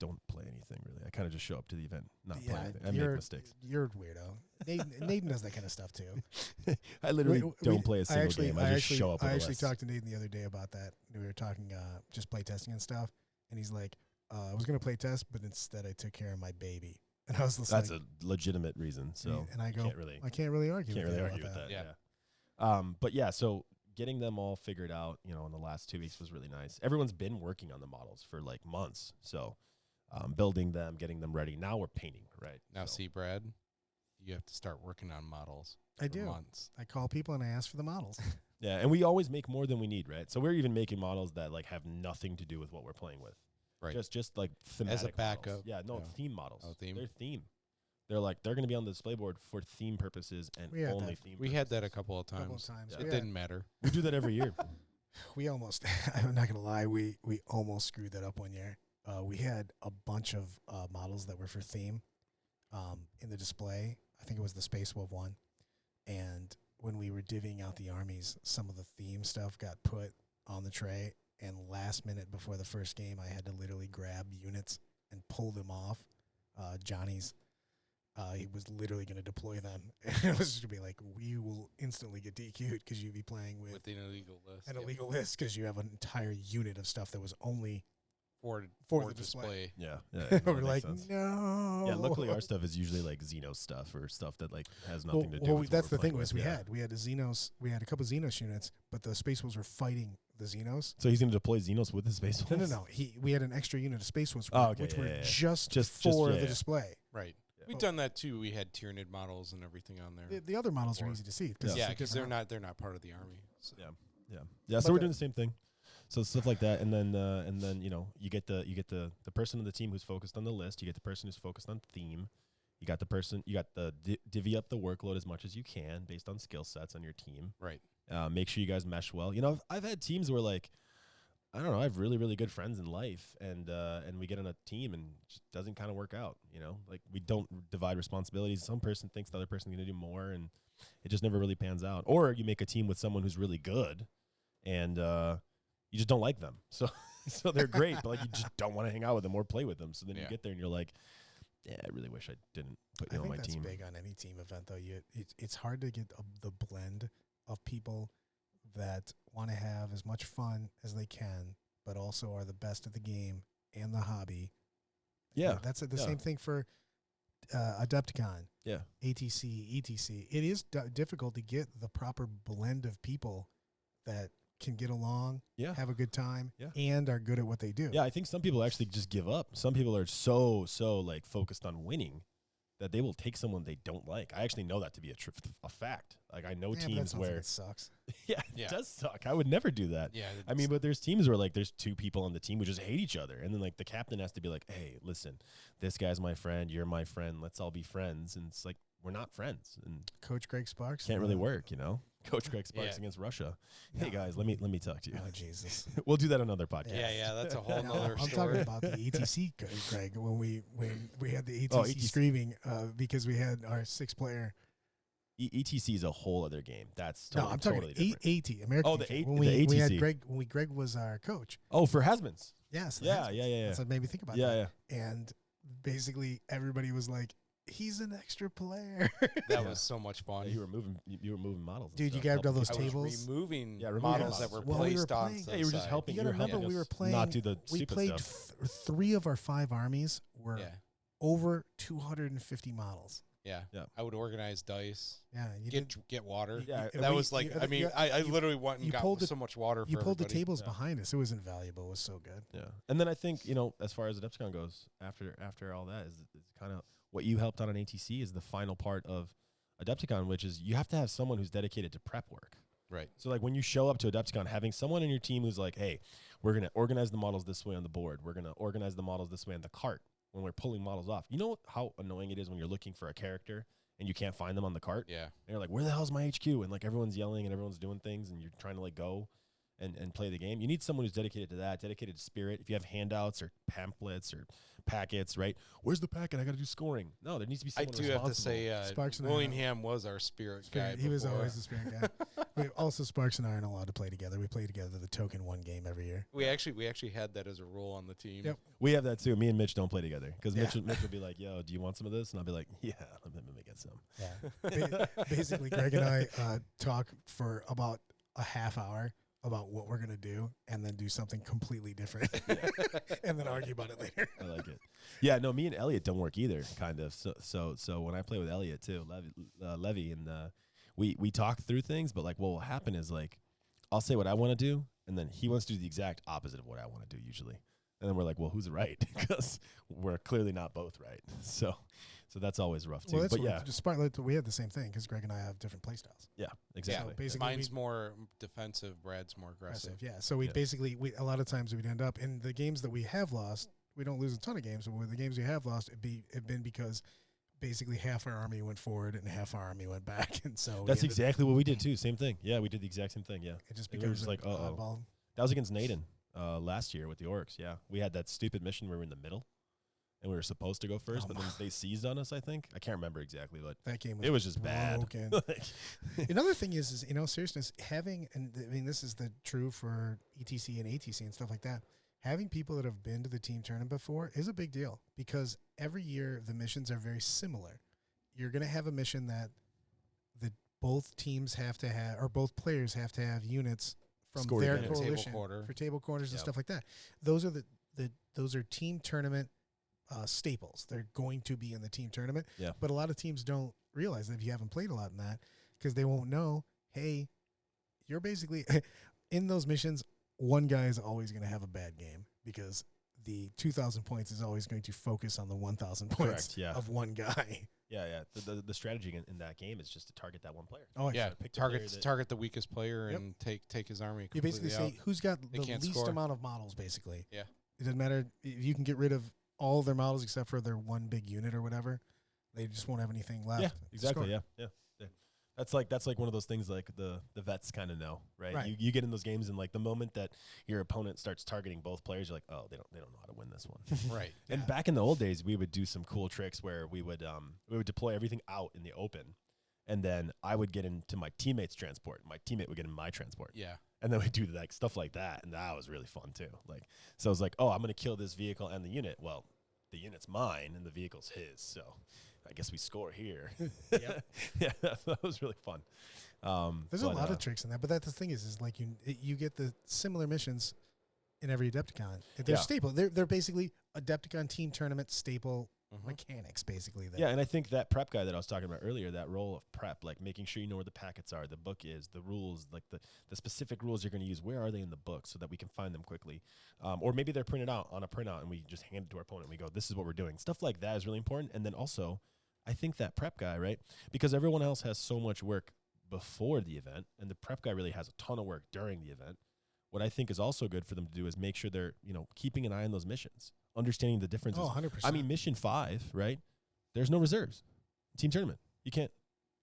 don't play anything really. I kind of just show up to the event, not play Yeah, anything. I make you're- mistakes. You're a weirdo. Nathan does that kind of stuff too. I literally don't play a single game. I just show up. I with a actually list. talked to Nathan the other day about that. We were talking just play testing and stuff, and he's like, "I was going to play test, but instead I took care of my baby." And I was just That's like, a legitimate reason. So and I go, can't really I can't really argue. can't with really you argue about with that. that. Yeah. But yeah, so getting them all figured out, in the last 2 weeks was really nice. Everyone's been working on the models for like months. So building them, getting them ready. Now we're painting, right? Now, So- see, Brad, you have to start working on models. I for do. Months. I call people and I ask for the models. Yeah, and we always make more than we need, right? So we're even making models that like have nothing to do with what we're playing with. Right. Just like thematic backup. models. Yeah, no, Yeah. theme models. Oh, theme. They're theme. They're going to be on the display board for theme purposes and We had only that. theme We had that a purposes. couple of times. Couple of times. Yeah. It We, didn't matter. We do that every year. we almost. I'm not gonna lie. We almost screwed that up one year. We had a bunch of models that were for theme in the display. I think it was the Space Wolf one. And when we were divvying out the armies, some of the theme stuff got put on the tray. And last minute before the first game, I had to literally grab units and pull them off. Johnny's, he was literally going to deploy them. And it was just going to be like, we will instantly get DQ'd because you'd be playing with With an illegal list. an Yep. illegal list because you have an entire unit of stuff that was only For for the display. Yeah. Yeah. we're that like, makes sense. no. Yeah, luckily our stuff is usually like Xeno stuff or stuff that like has nothing to do well, with that's the what we're thing playing was with. we had a Xenos, we had a couple Xenos units, but the Space Wolves were fighting the Xenos. So he's going to deploy Xenos with his space No, Wolves? we had an extra unit of Space Wolves, Oh, okay, which were yeah, yeah. just Just- for yeah, the yeah. display. Right. Yeah. We've done that too. We had Tyranid models and everything on there. The other models are Or- easy to see. Yeah, it's a because different they're not part of the army. So. Yeah. Yeah, But so we're the- doing the same thing. So stuff like that, and then you get the person on the team who's focused on the list. You get the person who's focused on theme. You got the divvy up the workload as much as you can based on skill sets on your team. Right. Make sure you guys mesh well. I've had teams where like, I don't know, I have really really good friends in life, and we get on a team and it just doesn't kind of work out. Like we don't divide responsibilities. Some person thinks the other person's gonna do more, and it just never really pans out. Or you make a team with someone who's really good, and you just don't like them. So they're great, but like you just don't want to hang out with them or play with them. So then you Yeah. get there and you're like, yeah, I really wish I didn't put I you on think my that's team. big on any team event, though. It's hard to get the blend of people that want to have as much fun as they can, but also are the best at the game and the hobby. Yeah. That's the same thing for Adepticon, Yeah. ATC, ETC. It is difficult to get the proper blend of people that can get along, Yeah. have a good time, Yeah. and are good at what they do. Yeah, I think some people actually just give up. Some people are so like focused on winning that they will take someone they don't like. I actually know that to be a fact. Like I know Yeah, but that teams sounds like where it sucks. yeah, Yeah. it does suck. I would never do that. Yeah. I mean, but there's teams where like there's two people on the team who just hate each other, and then like the captain has to be like, "Hey, listen, this guy's my friend. You're my friend. Let's all be friends." And it's like we're not friends, and Coach Greg Sparks can't really work, you know. Coach Greg Sparks Yeah. against Russia. Hey No. guys, let me talk to you. Oh Jesus! We'll do that on another podcast. Yeah, that's a whole No, nother I'm story. talking about the ETC, Greg. When we had the ETC, ETC. screaming because we had our 6-player. ETC is a whole other game. That's No, totally, I'm talking totally different. AT American. Oh, the Team. A- when the we had ATC. Greg was our coach. Oh, for Hasmans. Yes. Yeah. That's what made me think about Yeah, that. yeah. And basically everybody was like, "He's an extra player." That Yeah. was so much fun. You were moving models. and Dude, you stuff, grabbed all helping those people. I was tables. removing Yeah, removing models that were models. While we were placed on. playing. to Yeah, the you were just side. helping. You got to You're helping remember we us were playing. not do the we stupid played stuff. 3 of our 5 armies were Yeah, over 250 models. yeah, Yeah. I would organize dice, Yeah, you did. get water. Yeah, And That we- was like, you- I mean, you- I you- literally went and you got pulled the- so much water. You for pulled the everybody. tables Yeah. behind us. It was invaluable. It was so good. Yeah, and then I think as far as Adepticon goes, after all that is kind of what you helped out on ATC is the final part of Adepticon, which is you have to have someone who's dedicated to prep work. Right. So like when you show up to Adepticon, having someone in your team who's like, "Hey, we're gonna organize the models this way on the board. We're gonna organize the models this way on the cart when we're pulling models off." You know how annoying it is when you're looking for a character and you can't find them on the cart. Yeah. And you're like, "Where the hell's my HQ?" And like everyone's yelling and everyone's doing things, and you're trying to like go and play the game. You need someone who's dedicated to that, dedicated to spirit. If you have handouts or pamphlets or packets, right? Where's the packet? I got to do scoring. No, there needs to be I someone do have to responsible. say, Sparks and I- Willingham was our spirit guy. He was before. always the spirit guy. Also, Sparks and I aren't allowed to play together. We play together the token 1 game every year. We actually had that as a rule on the team. Yep. We have that too. Me and Mitch don't play together because Yeah. Mitch will be like, "Yo, do you want some of this?" And I'll be like, "Yeah, let me get some." Yeah. Basically, Greg and I talk for about a half hour about what we're going to do and then do something completely different and then argue about it later. I like it. Yeah, no, me and Elliot don't work either, kind of. So when I play with Elliot too, Levy, and we talk through things, but like what will happen is like I'll say what I want to do, and then he wants to do the exact opposite of what I want to do usually, and then we're like, well, who's right? Because we're clearly not both right. So that's always rough too. Well, that's but yeah, we had the same thing because Greg and I have different play styles. yeah, exactly. So basically, Mine's more defensive. Brad's more aggressive. Yeah. So we Yeah. basically, a lot of times we'd end up in the games that we have lost. We don't lose a ton of games, but with the games we have lost, it'd been because basically half our army went forward and half our army went back, and so That's exactly what we did too. Same thing. Yeah, we did the exact same thing. Yeah, It just we were becomes just like, uh-oh. oddball. that was against Naden last year with the Orcs. Yeah, we had that stupid mission where we were in the middle, and we were supposed to go first, but then they seized on us. I think I can't remember exactly, but That game it was just bad. broken. Like, Another thing is seriousness, having, and I mean, this is true for ETC and ATC and stuff like that. Having people that have been to the team tournament before is a big deal because every year the missions are very similar. You're going to have a mission that both teams have to have, or both players have to have units from Score their together. coalition Table quarter. for table corners and Yep. stuff like that. Those are those are team tournament staples. They're going to be in the team tournament. Yeah. But a lot of teams don't realize that if you haven't played a lot in that, because they won't know, hey, you're basically in those missions, one guy is always going to have a bad game because the 2,000 points is always going to focus on the 1,000 points Correct, yeah. of one guy. yeah. The strategy in that game is just to target that one player. Oh, Yeah, pick the player target the weakest player Yep. and take his army. You basically completely say who's got They the can't least score. amount of models, basically. Yeah. It doesn't matter if you can get rid of all of their models except for their one big unit or whatever. They just won't have anything left. Yeah, to exactly. score. Yeah. That's like one of those things like the vets kind of know, right? Right. You get in those games and like the moment that your opponent starts targeting both players, you're like, oh, they don't know how to win this one. out. Right. And back in the old days, we would do some cool tricks where we would deploy everything out in the open, and then I would get into my teammate's transport. My teammate would get in my transport. Yeah. And then we do like stuff like that, and that was really fun too. Like, so it was like, oh, I'm gonna kill this vehicle and the unit. Well, the unit's mine and the vehicle's his. So I guess we score here. Yep. Yeah, that was really fun. There's a lot of tricks in that, but that's the thing is like you get the similar missions in every Adepticon. They're staple. They're basically Adepticon team tournament staple mechanics, basically. Yeah, and I think that prep guy that I was talking about earlier, that role of prep, like making sure you know where the packets are, the book is, the rules, like the specific rules you're going to use, where are they in the book so that we can find them quickly? Or maybe they're printed out on a printout and we just hand it to our opponent and we go, this is what we're doing. Stuff like that is really important. And then also, I think that prep guy, right? Because everyone else has so much work before the event, and the prep guy really has a ton of work during the event. What I think is also good for them to do is make sure they're, keeping an eye on those missions, understanding the differences. Oh, 100%. I mean, mission 5, right? There's no reserves. Team tournament. You can't.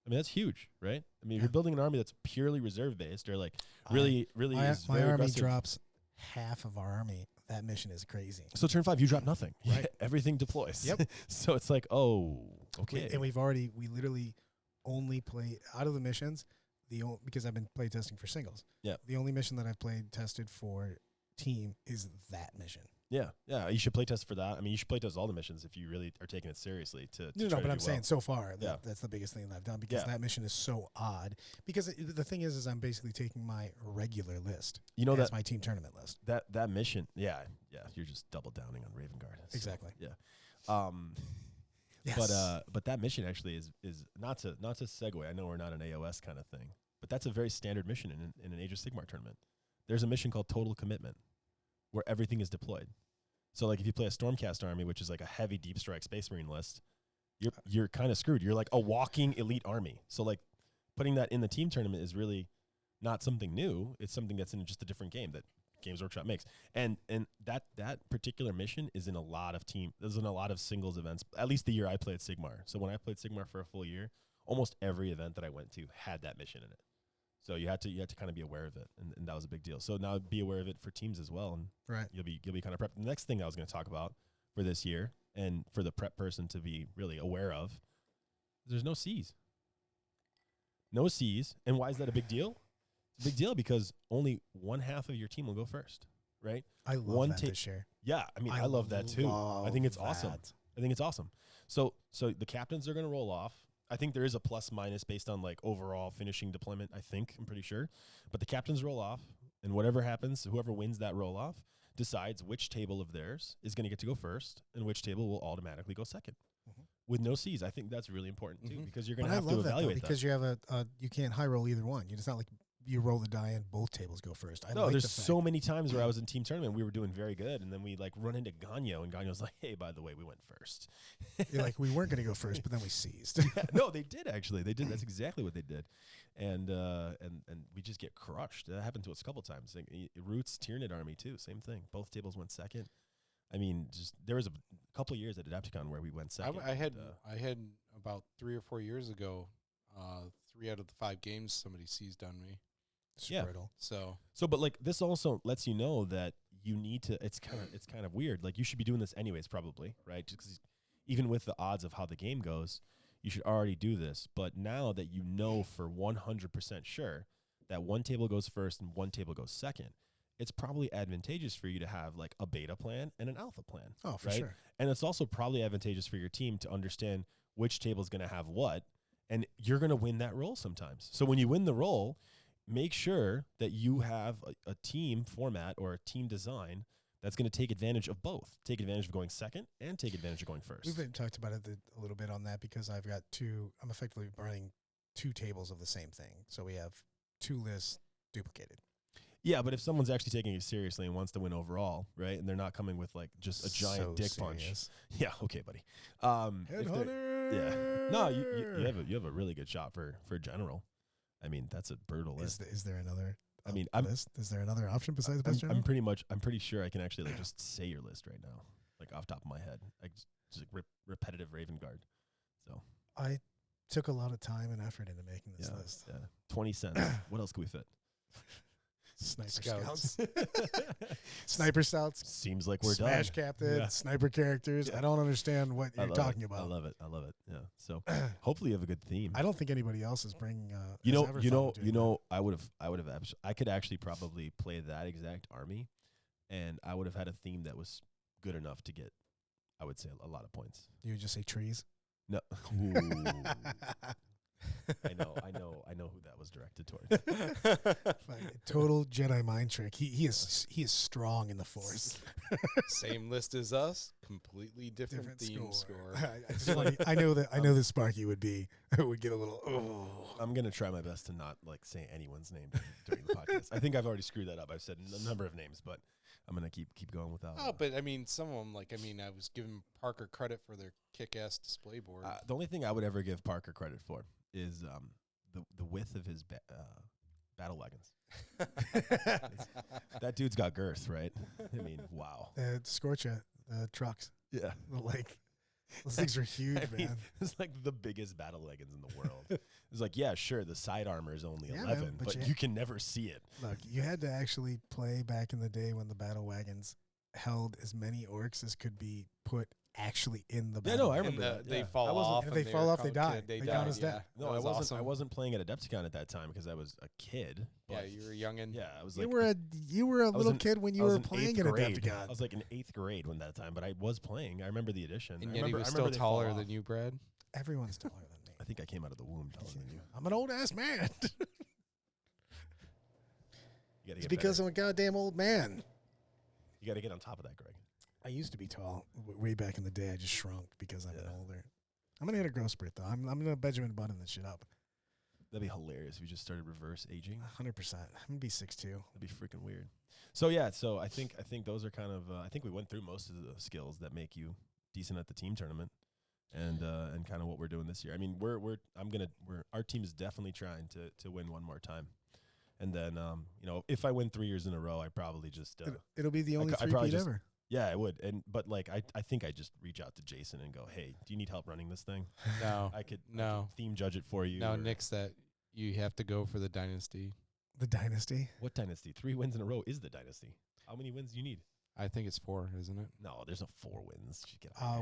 I mean, that's huge, right? I mean, if you're building an army that's purely reserve based, or like really my is my very army aggressive. drops half of our army. That mission is crazy. So turn 5, you drop nothing. Right. Everything deploys. Yep. So it's like, oh, okay. We literally only play out of the missions. Because I've been play testing for singles. Yeah. The only mission that I've played tested for team is that mission. Yeah. You should play test for that. I mean, you should play test all the missions if you really are taking it seriously. But I'm saying so far that's the biggest thing that I've done because Yeah. that mission is so odd. Because the thing is I'm basically taking my regular list. That's my team tournament list. That mission. Yeah. You're just double downing on Raven Guard. Exactly. Yeah. Yes. But that mission actually is not to segue. I know we're not an AOS kind of thing, but that's a very standard mission in an Age of Sigmar tournament. There's a mission called Total Commitment, where everything is deployed. So like if you play a Stormcast army, which is like a heavy deep strike Space Marine list, you're kind of screwed. You're like a walking elite army. So like putting that in the team tournament is really not something new. It's something that's in just a different game that Games Workshop makes. And that particular mission is in a lot of singles events, at least the year I played Sigmar. So when I played Sigmar for a full year, almost every event that I went to had that mission in it. So you had to kind of be aware of it, and that was a big deal. So now be aware of it for teams as well, and you'll be kind of prepped. The next thing I was going to talk about for this year, and for the prep person to be really aware of, there's no C's. No C's, and why is that a big deal? It's a big deal because only one half of your team will go first, right? I love that this year. Yeah, I mean, I love that too. I think it's awesome. I think it's awesome. So the captains are going to roll off. I think there is a plus minus based on like overall finishing deployment. I'm pretty sure, but the captains roll off, and whatever happens, whoever wins that roll off decides which table of theirs is going to get to go first, and which table will automatically go second. With no C's, I think that's really important too, because you're going to have to evaluate that. Because you have you can't high roll either one. It's not like you roll the die and both tables go first. There's so many times where I was in team tournament, we were doing very good, and then we like run into Ganyo, and Ganyo's like, "Hey, by the way, we went first." You're like, we weren't going to go first, but then we seized. No, they did actually. They did. That's exactly what they did, and we just get crushed. That happened to us a couple times. Like, Roots Tyranid army too, same thing. Both tables went second. I mean, just there was a couple of years at Adepticon where we went second. I had about 3 or 4 years ago, 3 out of the 5 games somebody seized on me. Brittle. So, but like this also lets you know that you need to. It's kind of weird. Like you should be doing this anyways, probably, right? Just 'cause even with the odds of how the game goes, you should already do this. But now that you know for 100% sure that one table goes first and one table goes second, it's probably advantageous for you to have like a beta plan and an alpha plan. Oh, for right? sure. And it's also probably advantageous for your team to understand which table is going to have what, and you're going to win that roll sometimes. So when you win the roll, make sure that you have a team format or a team design that's going to take advantage of both. Take advantage of going second and take advantage of going first. We've talked about it a little bit on that because I'm effectively running 2 tables of the same thing. So we have 2 lists duplicated. Yeah, but if someone's actually taking it seriously and wants to win overall, right, and they're not coming with like just a giant dick punch. Yeah, okay, buddy. Headhunter. No, you have a really good shot for general. I mean, that's a brutal list. Is there another? I mean, list? Is there another option besides best general? I'm pretty sure I can actually like just say your list right now, like off top of my head, like just like repetitive Raven Guard. So I took a lot of time and effort into making this list. Yeah, 20 cents. What else can we fit? Sniper Scouts. Sniper Scouts. Seems like we're Smash done. Captain, Sniper characters. Yeah. I don't understand what you're talking about. I love it. Yeah. So hopefully you have a good theme. I don't think anybody else is bringing. I could actually probably play that exact army, and I would have had a theme that was good enough to get, I would say, a lot of points. You would just say trees. No. Ooh. I know who that was directed towards. Total Jedi mind trick. He is strong in the Force. Same list as us, completely different theme score. I know that Sparky would get a little. Oh, I'm gonna try my best to not like say anyone's name during the podcast. I think I've already screwed that up. I've said a number of names, but I'm gonna keep going without. Oh, but I mean, some of them, like, I was giving Parker credit for their kick-ass display board. The only thing I would ever give Parker credit for is the width of his battle wagons. That dude's got girth, right? I mean, wow. Scorcha, trucks. Yeah, like those things are huge, man. It's like the biggest battle wagons in the world. It's like, yeah, sure, the side armor is only 11, man, but you can never see it. Look, you had to actually play back in the day when the battle wagons held as many orcs as could be put actually in the battle. Yeah, no, I remember that. They Yeah. fall off. If they fall off, they die. They count as dead. No, I wasn't playing at Adepticon at that time because I was a kid. Yeah, you were young and yeah, I was like you were a little kid when you were playing at grade. Adepticon. I was like in 8th grade when that time, but I was playing. I remember the edition. And yet he was still taller than you, Brad. Everyone's taller than me. I think I came out of the womb taller than you. I'm an old ass man. It's because I'm a goddamn old man. You got to get on top of that, Greg. I used to be tall way back in the day. I just shrunk because I'm older. I'm gonna hit a growth spurt though. I'm gonna Benjamin Button this shit up. That'd be hilarious if you just started reverse aging. 100%. I'm gonna be 6'2". That'd be freaking weird. So yeah, I think those are kind of I think we went through most of the skills that make you decent at the team tournament, and kind of what we're doing this year. I mean, our team is definitely trying to win one more time. And then, if I win 3 years in a row, I probably just it'll be the only three-peat ever. Yeah, I would. But I think I just reach out to Jason and go, hey, do you need help running this thing? No, I could theme judge it for you. No, nix that. You have to go for the dynasty. The dynasty? What dynasty? 3 wins in a row is the dynasty. How many wins do you need? I think it's 4, isn't it? No, there's no 4 wins.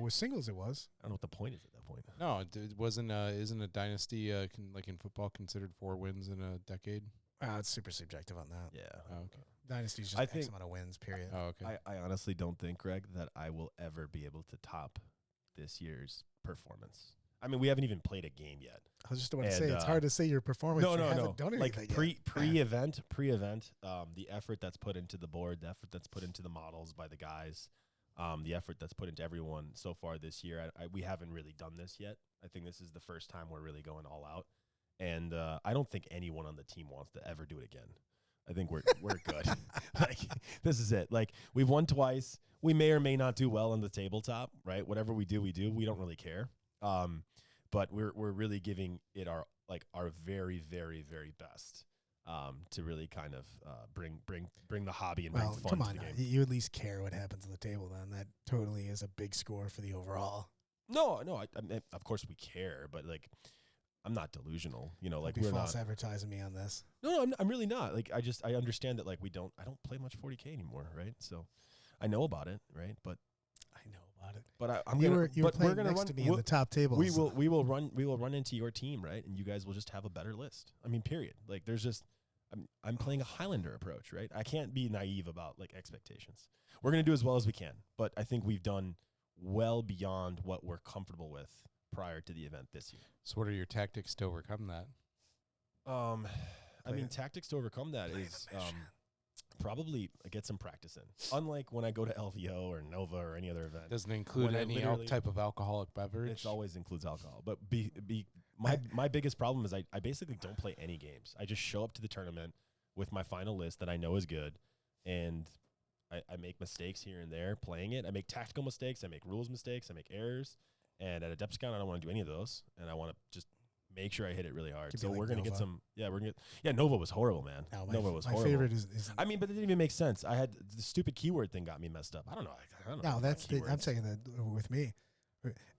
With singles, it was. I don't know what the point is at that point. No, it wasn't. Isn't a dynasty like in football considered 4 wins in a decade? It's super subjective on that. Yeah. Oh, okay. Dynasty's just X amount of wins, period. Oh, okay. I honestly don't think, Greg, that I will ever be able to top this year's performance. I mean, we haven't even played a game yet. I was just about to say, it's hard to say your performance. No. Done like yet. pre-event, the effort that's put into the board, the effort that's put into the models by the guys, the effort that's put into everyone so far this year. We haven't really done this yet. I think this is the first time we're really going all out. And I don't think anyone on the team wants to ever do it again. I think we're good. Like, this is it. Like, we've won twice. We may or may not do well on the tabletop, right? Whatever we do, we do. We don't really care. But we're really giving it our very, very, very best to really kind of bring the hobby and bring fun come to on, the game. You at least care what happens on the table. Then that totally is a big score for the overall. No. I mean, of course we care, but like, I'm not delusional, like we're false advertising me on this. No, I'm really not. Like, I understand that, like, I don't play much 40K anymore, right? So I know about it, right? But I know about it. But you were playing next to me in the top tables. We will run into your team, right? And you guys will just have a better list. I mean, period. Like, there's just I'm playing a Highlander approach, right? I can't be naive about like expectations. We're gonna do as well as we can, but I think we've done well beyond what we're comfortable with prior to the event this year. So what are your tactics to overcome that? I mean, tactics to overcome that is probably get some practice in. Unlike when I go to LVO or Nova or any other event. Doesn't include any type of alcoholic beverage? It always includes alcohol. But my biggest problem is I basically don't play any games. I just show up to the tournament with my final list that I know is good, and I make mistakes here and there playing it. I make tactical mistakes. I make rules mistakes. I make errors. And at Adepticon, I don't want to do any of those, and I want to just make sure I hit it really hard. So we're gonna get some. Yeah, we're gonna. Nova was horrible, man. Nova was horrible. My favorite is. I mean, but it didn't even make sense. I had the stupid keyword thing got me messed up. I don't know. No, I'm saying that with me.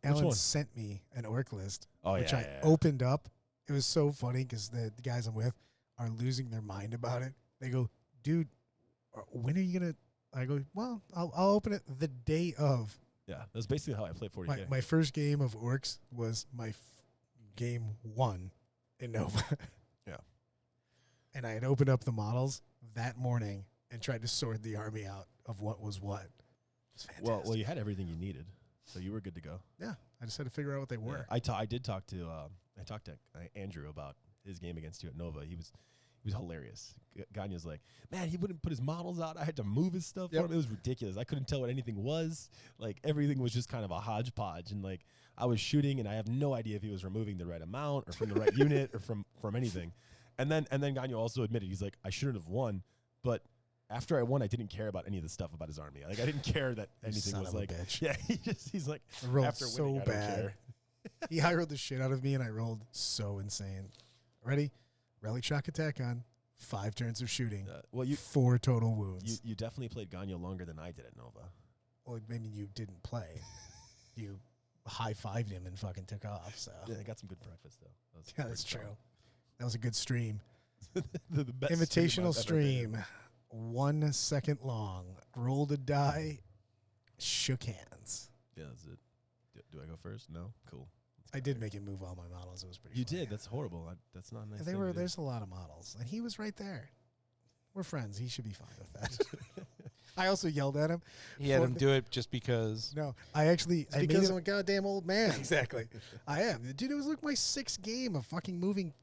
Alan sent me an orc list, which I opened up. It was so funny because the guys I'm with are losing their mind about it. They go, dude, when are you gonna? I go, well, I'll open it the day of. Yeah, that's basically how I played 40K. My first game of orcs was my game 1 in Nova. Yeah. And I had opened up the models that morning and tried to sort the army out of what was what. It was fantastic. Well, you had everything you needed. So you were good to go. Yeah, I just had to figure out what they were. Yeah, I did talk to Andrew about his game against you at Nova. He was hilarious. Gagne's like, man, he wouldn't put his models out. I had to move his stuff for him. It was ridiculous. I couldn't tell what anything was. Like, everything was just kind of a hodgepodge. And, like, I was shooting, and I have no idea if he was removing the right amount or from the right unit or from anything. And then Gagne also admitted, he's like, I shouldn't have won. But after I won, I didn't care about any of the stuff about his army. Like, I didn't care that anything was like, bitch. Yeah, he's like, I rolled after so winning, I don't bad. care. He high rolled the shit out of me, and I rolled so insane. Ready? Relic shock attack on. 5 turns of shooting. 4 total wounds. You definitely played Gagne longer than I did at Nova. Well, maybe you didn't play. You high-fived him and fucking took off. So Yeah, I got some good breakfast, though. yeah, that's true. That was a good stream. the best Invitational stream. stream. 1 second long. Rolled a die. Shook hands. Yeah, that's it. Do I go first? No? Cool. I did make him move all my models. It was pretty You funny. did. That's horrible. That's not a nice. There's a lot of models, and he was right there. We're friends. He should be fine with that. I also yelled at him. He had him do it just because. No, I made because him I'm a goddamn old man. Exactly. I am. Dude, it was like my 6th game of fucking moving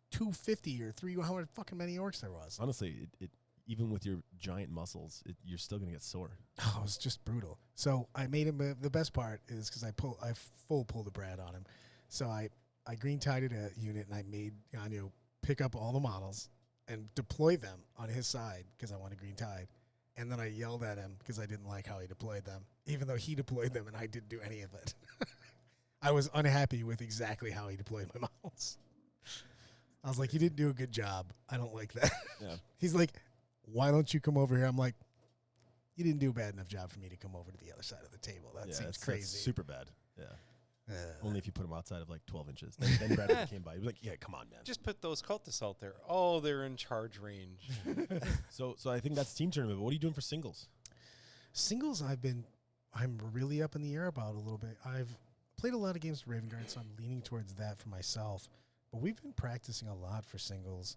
250 or 3, however fucking many orcs there was. Honestly, it even with your giant muscles, you're still gonna get sore. Oh, it was just brutal. So I made him. The best part is because I full pull the Brad on him. So I green tided a unit and I made Ganyo pick up all the models and deploy them on his side because I wanted green tide. And then I yelled at him because I didn't like how he deployed them, even though he deployed them and I didn't do any of it. I was unhappy with exactly how he deployed my models. I was like, you didn't do a good job. I don't like that. Yeah. He's like, why don't you come over here? I'm like, you didn't do a bad enough job for me to come over to the other side of the table. That seems crazy. That's super bad. Yeah. Only if you put them outside of like 12 inches. Then Bradley came by. He was like, yeah, come on, man. Just put those cultists out there. Oh, they're in charge range. So I think that's team tournament. But what are you doing for singles? Singles, I'm really up in the air about a little bit. I've played a lot of games with Raven Guard, so I'm leaning towards that for myself. But we've been practicing a lot for singles.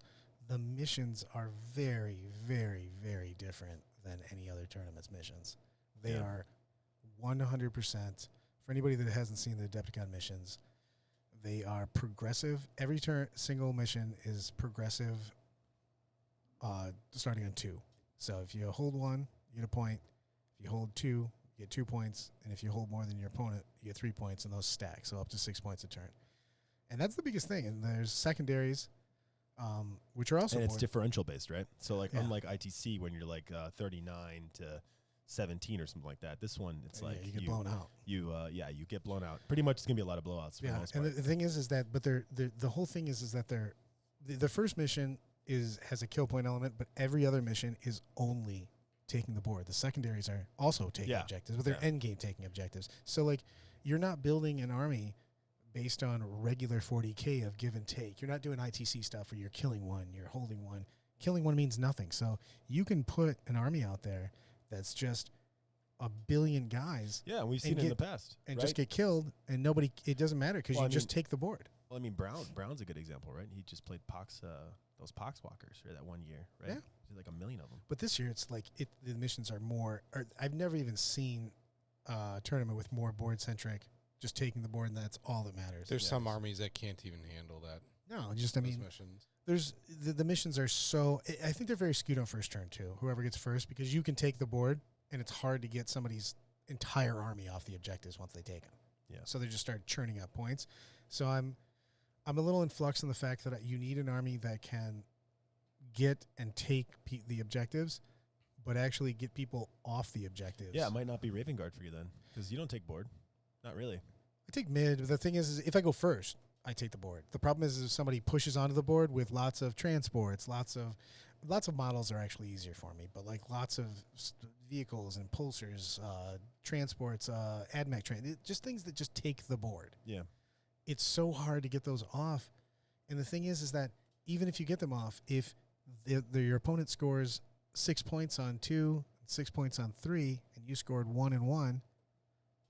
The missions are very, very, very different than any other tournament's missions. They are 100%. For anybody that hasn't seen the Adepticon missions, they are progressive. Every single mission is progressive, starting on 2. So if you hold 1, you get a point. If you hold 2, you get 2 points. And if you hold more than your opponent, you get 3 points, and those stack, so up to 6 points a turn. And that's the biggest thing. And there's secondaries, which are also and it's differential based, right? So like unlike ITC when you're like 39 to 17 or something like that, this one it's like you get blown out. You get blown out. Pretty much it's gonna be a lot of blowouts. For the most and part. the thing is that but the whole thing is that the first mission has a kill point element, but every other mission is only taking the board. The secondaries are also taking objectives, but they're end game taking objectives. So like you're not building an army based on regular 40K of give and take. You're not doing ITC stuff where you're killing one, you're holding one. Killing one means nothing. So you can put an army out there that's just a billion guys. Yeah, we've seen it in the past. And just get killed, and nobody, it doesn't matter because just take the board. Well, I mean, Brown's a good example, right? He just played those Poxwalkers for that 1 year, right? Yeah. He did like 1 million of them. But this year, it's like the missions are more, I've never even seen a tournament with more board-centric, just taking the board, and that's all that matters. There's some armies that can't even handle that. No, just, I mean, missions. There's the missions are so, I think they're very skewed on first turn, too, whoever gets first, because you can take the board, and it's hard to get somebody's entire army off the objectives once they take them. Yeah. So they just start churning up points. So I'm a little in flux in the fact that you need an army that can get and take the objectives, but actually get people off the objectives. Yeah, it might not be Raven Guard for you then, because you don't take board. Not really. I take mid. The thing is if I go first, I take the board. The problem is if somebody pushes onto the board with lots of transports, lots of models are actually easier for me, but like lots of vehicles and pulsers, transports, AdMech train, just things that just take the board. Yeah. It's so hard to get those off. And the thing is that even if you get them off, if your opponent scores 6 points on 2, 6 points on 3, and you scored 1 and 1,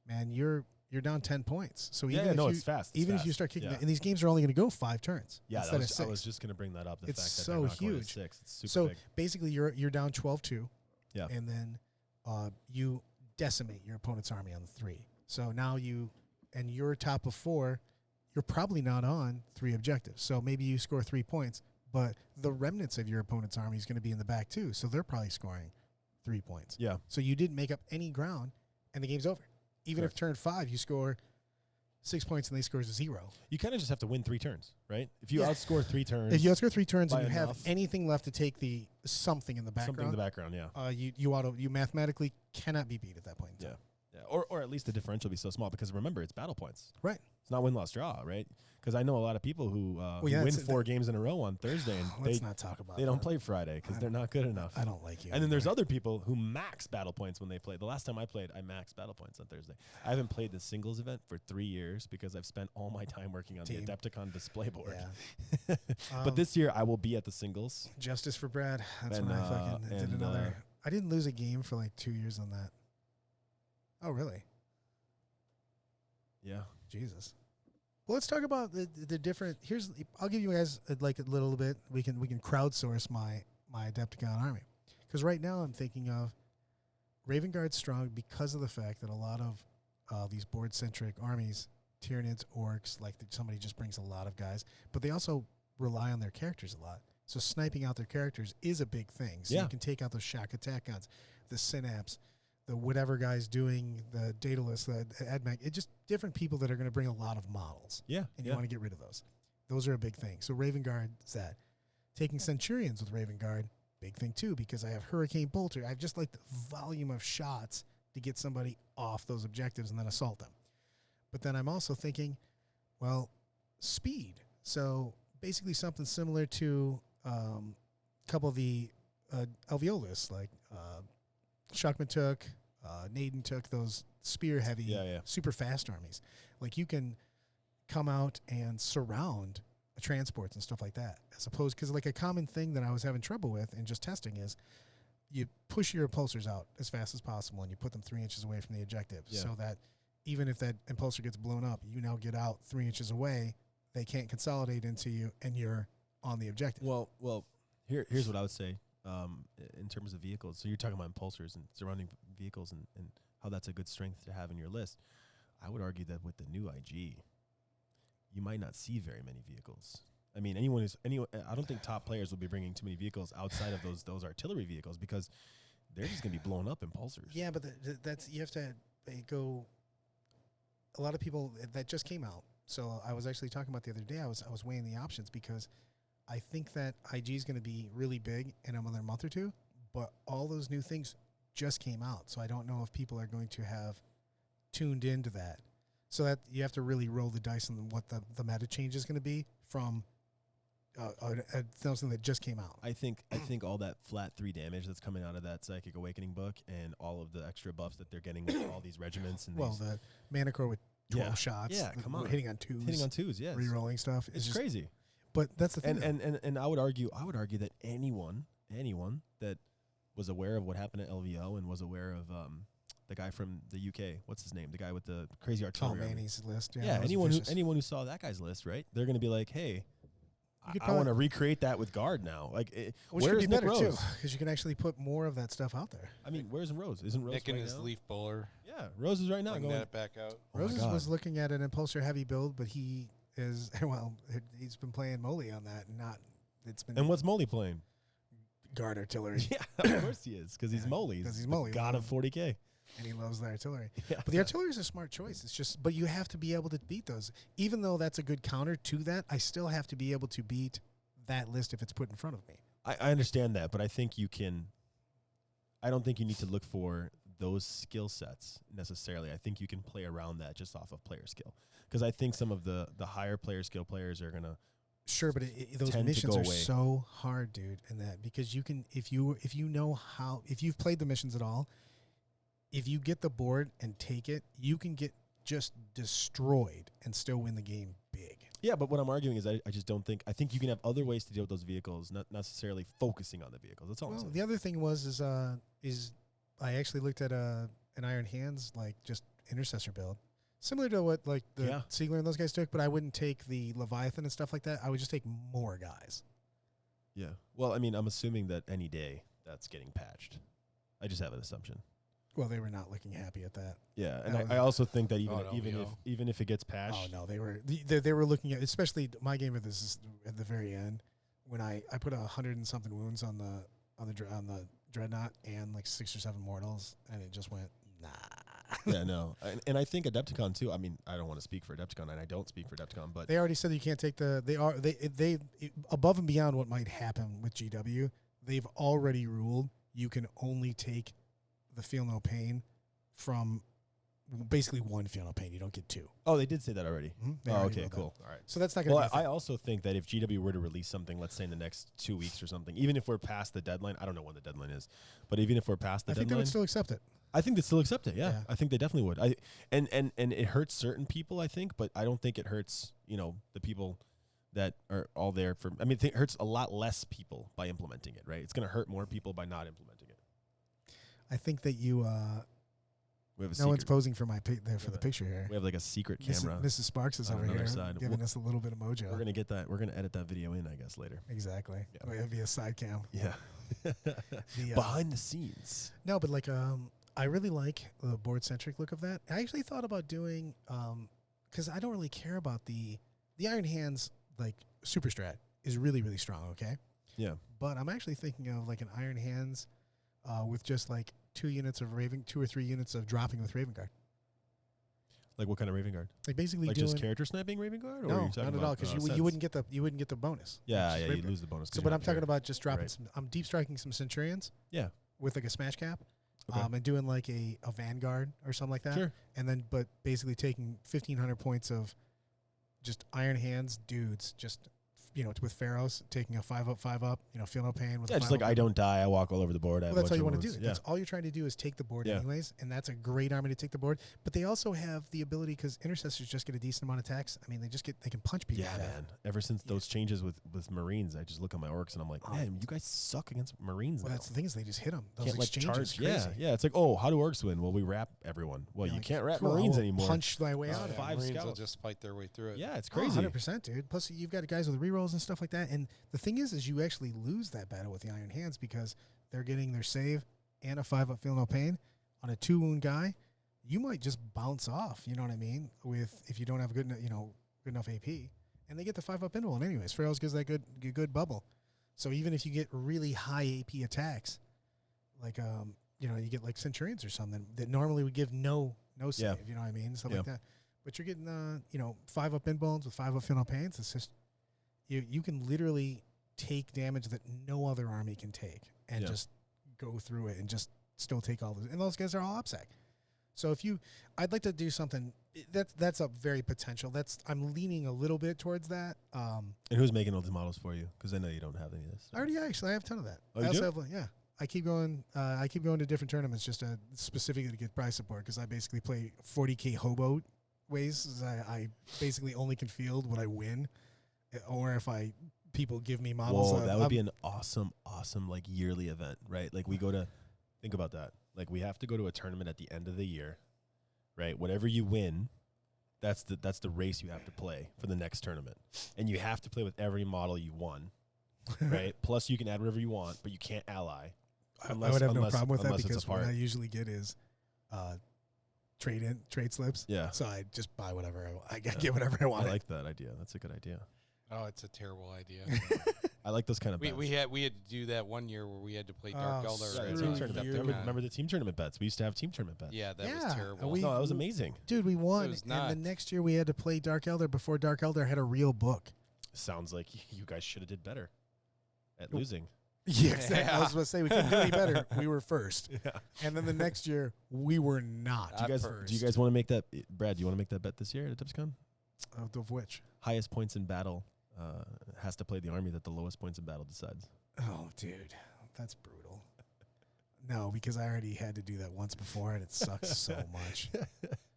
man, you're down 10 points. So even it's fast. If you start kicking, and these games are only going to go 5 turns. Yeah, instead of 6. I was just going to bring that up. The it's fact that so they're not going to huge. 6. It's super so big. basically, you're down 12-2. Yeah. And then you decimate your opponent's army on the 3. So now and you're top of 4, you're probably not on 3 objectives. So maybe you score 3 points, but the remnants of your opponent's army is going to be in the back too. So they're probably scoring 3 points. Yeah. So you didn't make up any ground, and the game's over. Even if turn 5 you score 6 points and they score 0. You kind of just have to win 3 turns, right? If you outscore 3 turns. If you outscore 3 turns and you enough, have anything left to take the something in the background. Something in the background, yeah. You mathematically cannot be beat at that point in time. Yeah. Or at least the differential will be so small, because remember, it's battle points. Right. It's not win, loss, draw, right? Because I know a lot of people who win 4 games in a row on Thursday, and let's not talk about they don't play Friday because they're not good enough. I don't like you. And then there's other people who max battle points when they play. The last time I played, I maxed battle points on Thursday. I haven't played the singles event for 3 years because I've spent all my time working on the Adepticon display board. Yeah. But this year I will be at the singles. Justice for Brad. That's when I fucking did another. I didn't lose a game for like 2 years on that. Oh, really? Yeah. Jesus. Well, let's talk about the different. I'll give you guys like a little bit. We can crowdsource my Adepticon army, because right now I'm thinking of Raven Guard strong because of the fact that a lot of these board centric armies, Tyranids, Orcs, like somebody just brings a lot of guys, but they also rely on their characters a lot. So sniping out their characters is a big thing. So you can take out those shock attack guns, the Synapse, the whatever guy's doing, the Daedalus, the AdMech. It's just different people that are going to bring a lot of models. Yeah. And you want to get rid of those. Those are a big thing. So Raven Guard is that. Taking Centurions with Raven Guard, big thing too, because I have Hurricane Bolter. I have just like the volume of shots to get somebody off those objectives and then assault them. But then I'm also thinking, well, speed. So basically something similar to a couple of the Alveolus, like Shockman took, Naden took those spear-heavy, super fast armies. Like you can come out and surround transports and stuff like that, as opposed, because like a common thing that I was having trouble with and just testing is you push your impulsors out as fast as possible and you put them 3 inches away from the objective, so that even if that impulsor gets blown up, you now get out 3 inches away. They can't consolidate into you, and you're on the objective. Well, here's what I would say in terms of vehicles. So you're talking about impulsors and surrounding vehicles and how that's a good strength to have in your list. I would argue that with the new IG, you might not see very many vehicles. I mean, I don't think top players will be bringing too many vehicles outside of those artillery vehicles, because they're just going to be blown up impulsors. Yeah, but that's, you have to go. A lot of people that just came out. So I was actually talking about the other day. I was weighing the options, because I think that IG is going to be really big in another month or two. But all those new things just came out, so I don't know if people are going to have tuned into that. So that you have to really roll the dice on what the meta change is going to be from something that just came out. I think all that flat 3 damage that's coming out of that Psychic Awakening book, and all of the extra buffs that they're getting with all these regiments and the Mana Core with 12 shots. Yeah, come on. Hitting on twos, yeah. Rerolling stuff. It's crazy. But that's the thing. And I would argue that anyone that was aware of what happened at LVO and was aware of the guy from the UK, what's his name? The guy with the crazy artillery. Manny's list. Yeah, anyone who saw that guy's list, right? They're going to be like, hey, I want to recreate that with Guard now. Like, where's Nick Rose? Too, because you can actually put more of that stuff out there. I mean, where's Rose? Isn't Rose Nick right and his now? Leaf Bowler? Yeah, Rose is right now. Bring that back out. Rose was looking at an impulsor heavy build, but he is he's been playing Moley on that, and not. It's been. And what's Moley playing? Guard artillery. Yeah, of course he is, because he's Moley. Because he's Moley. God of 40K. And he loves the artillery. Yeah. But the artillery is a smart choice. It's just, but you have to be able to beat those. Even though that's a good counter to that, I still have to be able to beat that list if it's put in front of me. I understand that, but I think you can. I don't think you need to look for those skill sets necessarily. I think you can play around that just off of player skill, because I think some of the higher player skill players are gonna. Sure, but those missions are so hard, dude, and that because you can if you've played the missions at all, if you get the board and take it, you can get just destroyed and still win the game big. Yeah, but what I'm arguing is I just don't think. I think you can have other ways to deal with those vehicles, not necessarily focusing on the vehicles. That's all. Well, the other thing is I actually looked at an Iron Hands like just intercessor build, similar to what like the Siegler and those guys took, but I wouldn't take the Leviathan and stuff like that. I would just take more guys. Yeah. Well, I mean, I'm assuming that any day that's getting patched. I just have an assumption. Well, they were not looking happy at that. Yeah, and That was- I also think that no, even if it gets patched, Oh no, they were looking at, especially my game of this is at the very end when I put 100 and something wounds on the dreadnought and like 6 or 7 mortals, and it just went nah. yeah, no, and I think Adepticon too. I mean, I don't want to speak for Adepticon, and I don't speak for Adepticon, but They already said that you can't take they above and beyond what might happen with GW. They've already ruled you can only take the Feel No Pain from basically one Feel No Pain. You don't get 2. oh, they did say that already. They Oh, already okay, ruled that. cool. All right. So that's not going to Well, be a I thing. also think that if GW were to release something, let's say in the next 2 weeks or something, even if we're past the deadline, I don't know when the deadline is, but even if we're past the I think they deadline, would still accept it. I think they'd still accept it. Yeah, Yeah. I think they definitely would. And it hurts certain people, I think, but I don't think it hurts, the people that are all there for. I mean, it hurts a lot less people by implementing it, right? It's going to hurt more people by not implementing it. I think that you. We have a No one's secret. posing for the picture here. We have like a secret camera. Mrs. Sparks is on over another here side. giving us a little bit of mojo. We're gonna get that. We're gonna edit that video in, I guess, later. Exactly. Yeah. It'll be a side cam. Yeah. The, Behind the scenes. No, but like I really like the board centric look of that. I actually thought about doing because I don't really care about the Iron Hands like super strat is really really strong. Okay. Yeah. But I'm actually thinking of like an Iron Hands with just like 2 or 3 units of dropping with Raven Guard. Like what kind of Raven Guard? Like basically Like doing just character sniping Raven Guard? Or no, are you talking not at about, all because you sense? wouldn't get the bonus. Yeah, Just yeah, Raven you Guard. lose the bonus. 'cause So, you're but not I'm talking there. about just dropping Right. some. I'm deep striking some Centurions. Yeah. With like a smash cap, Okay. and doing like a Vanguard or something like that. Sure. And then, but basically taking 1,500 points of just Iron Hands dudes, just with Pharaohs, taking a 5/5 Feel No Pain. With Yeah, a just 5 like I don't die, I walk all over the board. I Well, have that's a all you bunch want to of do. wounds. That's all you're trying to do is take the board Yeah. anyways, and that's a great army to take the board. But they also have the ability because intercessors just get a decent amount of attacks. I mean, they can punch people. Yeah, to death. man. Ever since those changes with Marines, I just look at my orcs and I'm like, man, you guys suck against Marines Well, now. that's the thing is they just hit them. Those Can't like exchanges, charge. crazy. Yeah. It's like, oh, how do orcs win? Well, we wrap everyone. Well, You're you like, can't wrap cool, I Marines will anymore. Punch my way Oh, out of yeah. it. Five Marines will scouts. just fight their way through it. Yeah, it's Oh, crazy. 100%, dude. Plus, you've got guys with rerolls and stuff like that. And the thing is you actually lose that battle with the Iron Hands because they're getting their save and a 5-up Feel No Pain on a 2-wound guy. You might just bounce off. You know what I mean? If you don't have good enough AP, and they get the 5-up invuln anyways. Pharaohs gives that good bubble. So even if you get really high AP attacks, like you get like Centurions or something that normally would give no save. Yeah. You know what I mean? Stuff Yeah. like that. But you're getting 5-up invulns with 5-up Feel No Pains. It's just you can literally take damage that no other army can take and Yeah. just go through it and just still take all those. And those guys are all upsack. So I'd like to do something that's a very potential. I'm leaning a little bit towards that. And who's making all these models for you? Because I know you don't have any of this. I have a ton of that. Oh, I you also do? have yeah. I keep going to different tournaments just to specifically to get prize support because I basically play 40K hobo ways. I basically only can field what I win, or if people give me models. Whoa, that would be an awesome like yearly event, right? Like we go to, think about that. Like we have to go to a tournament at the end of the year, right? Whatever you win, that's the race you have to play for the next tournament, and you have to play with every model you won, right? Plus you can add whatever you want, but you can't ally. I would have no problem with that unless it's a because what part. I usually get is trade slips. Yeah. So I just buy whatever I want. I get whatever I I want. like that idea. That's a good idea. Oh, it's a terrible idea. I like those kind of bets. we had to do that one year where we had to play Dark Elder. Yeah, at, the team Screw tournament. you. Remember the team tournament bets? We used to have team tournament bets. Yeah, that Yeah, was terrible. we- No, that was amazing. Dude, we won. was And not. the next year we had to play Dark Elder before Dark Elder had a real book. Sounds like you guys should have did better at losing. Yes. I Yeah. was going to say we couldn't do any better. We were first. Yeah. And then the next year we were not. Do you guys- first. Do you guys want to make that, Brad? Do you want to make that bet this year at Adepticon? Of which? Highest points in battle has to play the army that the lowest points in battle decides. Oh, dude. That's brutal. No, because I already had to do that once before and it sucks so much.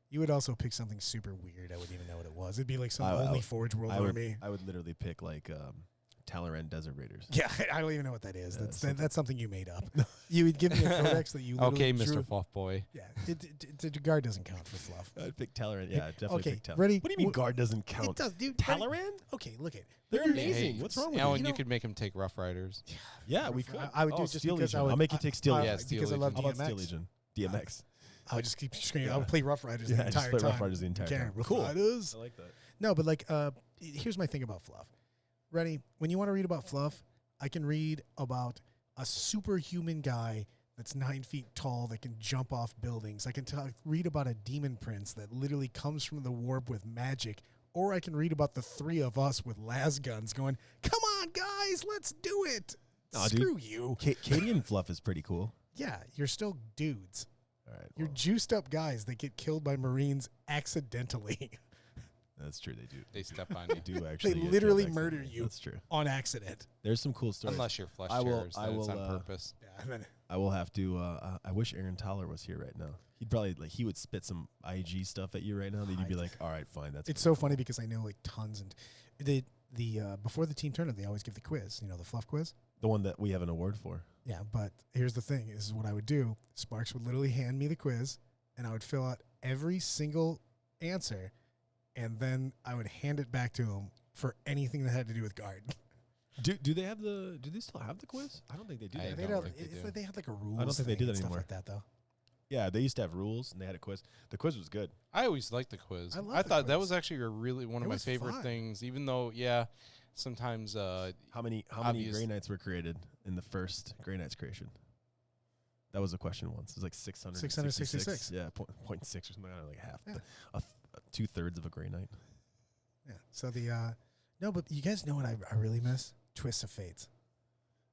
You would also pick something super weird. I wouldn't even know what it was. It'd be like some only Forge World army. I would literally pick like Talleyrand Desert Raiders. Yeah, I don't even know what that is. Yeah, That's something you made up. You would give me a codex that you literally Okay, drew. Mr. Fluff Boy. Yeah, the guard doesn't count for fluff. I'd pick Talleyrand. Yeah, I'd definitely Okay, pick Talleyrand. ready? What do you mean Wh- guard doesn't count? It does, dude. Talleyrand? Okay, look at. They're look at- amazing. What's wrong with Alan, you? you know- could make him take Rough Riders. Yeah, we could. I would do Oh, it just Steel because Legion. I would. I'll make you take Steel I- Legion. Yeah, Steel because I love How about Steel DMX. Legion? DMX. I would just keep screaming. Yeah. I would play Rough Riders the Yeah, just entire play time. Rough Riders the entire Okay, time. Rough Cool. Riders. I like that. No, but like, here's my thing about fluff. Ready? When you want to read about fluff, I can read about a superhuman guy that's 9 feet tall that can jump off buildings. I can read about a demon prince that literally comes from the warp with magic. Or I can read about the three of us with las guns going, come on, guys, let's do it. Aw, Screw you. Cadian fluff is pretty cool. Yeah, you're still dudes. All right. You're well, juiced up guys that get killed by Marines accidentally that's true. They do. They step on They you. do actually. They get literally killed murder accidentally. you. That's true. on accident. There's some cool stories. Unless you're flesh I will- tearers, I then it's will, on purpose. Yeah, and then I will have to. I wish Aaron Toller was here right now. He'd probably he would spit some IG stuff at you right now. That you'd be like, all right, fine. That's it's so funny because I know like tons and the before the team tournament they always give the quiz, the fluff quiz. the one that we have an award for. Yeah, but here's the thing: this is what I would do. Sparks would literally hand me the quiz, and I would fill out every single answer, and then I would hand it back to him for anything that had to do with guard. Do they have the? Do they still have the quiz? I don't think they do. I that They don't anymore. don't. think they It's do. like they had like a rules. don't think they thing do that and stuff anymore. like that though. Yeah, they used to have rules and they had a quiz. The quiz was good. I always liked the quiz. I love I the thought that quiz. was actually one It of my was favorite fun. things. Even though, sometimes How many Obvious. Grey Knights were created in the first Grey Knights creation? That was a question once. It was like 666. Yeah, 0.6 or something. Like half, Yeah. 2/3 of a Grey Knight. Yeah. So no, but you guys know what I really miss? Twists of Fates.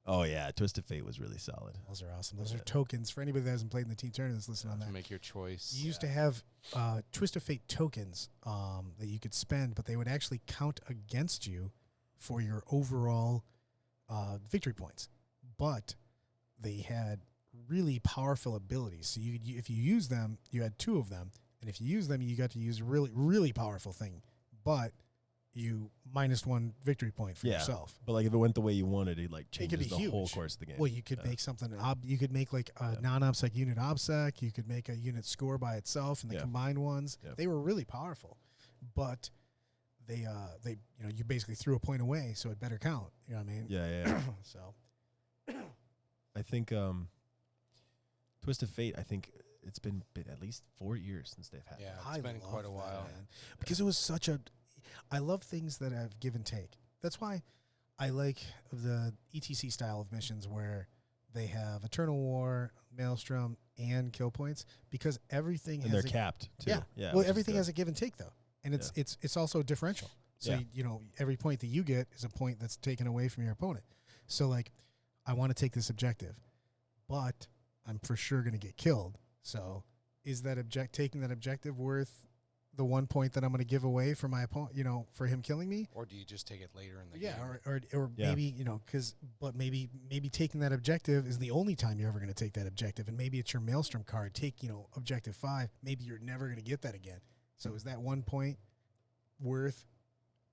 Oh yeah, Twisted Fate was really solid. Those are awesome. Those are Yeah. tokens for anybody that hasn't played in the team tournament that's listening on to that. make your choice. You used to have Twist of Fate tokens that you could spend, but they would actually count against you for your overall victory points. But they had really powerful abilities. So if you use them, you had 2 of them, and if you use them, you got to use a really, really powerful thing. But you -1 victory point for Yeah. yourself. But like if it went the way you wanted, it could changes be the whole huge. course of the game. Well, you could make something. You could make like a Yeah. non-obsec unit obsec. You could make a unit score by itself, and the Yeah. combined ones. Yeah. They were really powerful, but they you basically threw a point away, so it better count. You know what I mean? Yeah. So I think Twist of Fate. I think it's been at least 4 years since they've had. Yeah, that. it's been quite a love while. that, man. Because it was such a. I love things that have give and take. That's why I like the ETC style of missions where they have Eternal War, Maelstrom, and kill points because everything And has they're a, capped too. Yeah. Yeah. well, which is everything good. has a give and take though, and it's also differential. So Yeah. every point that you get is a point that's taken away from your opponent. So like, I want to take this objective, but I'm for sure going to get killed. So is that taking that objective worth the 1 point that I'm going to give away for my opponent? For him killing me? Or do you just take it later in the Yeah, game? or Yeah. maybe maybe taking that objective is the only time you're ever going to take that objective, and maybe it's your Maelstrom card. Take objective 5. Maybe you're never going to get that again. So is that 1 point worth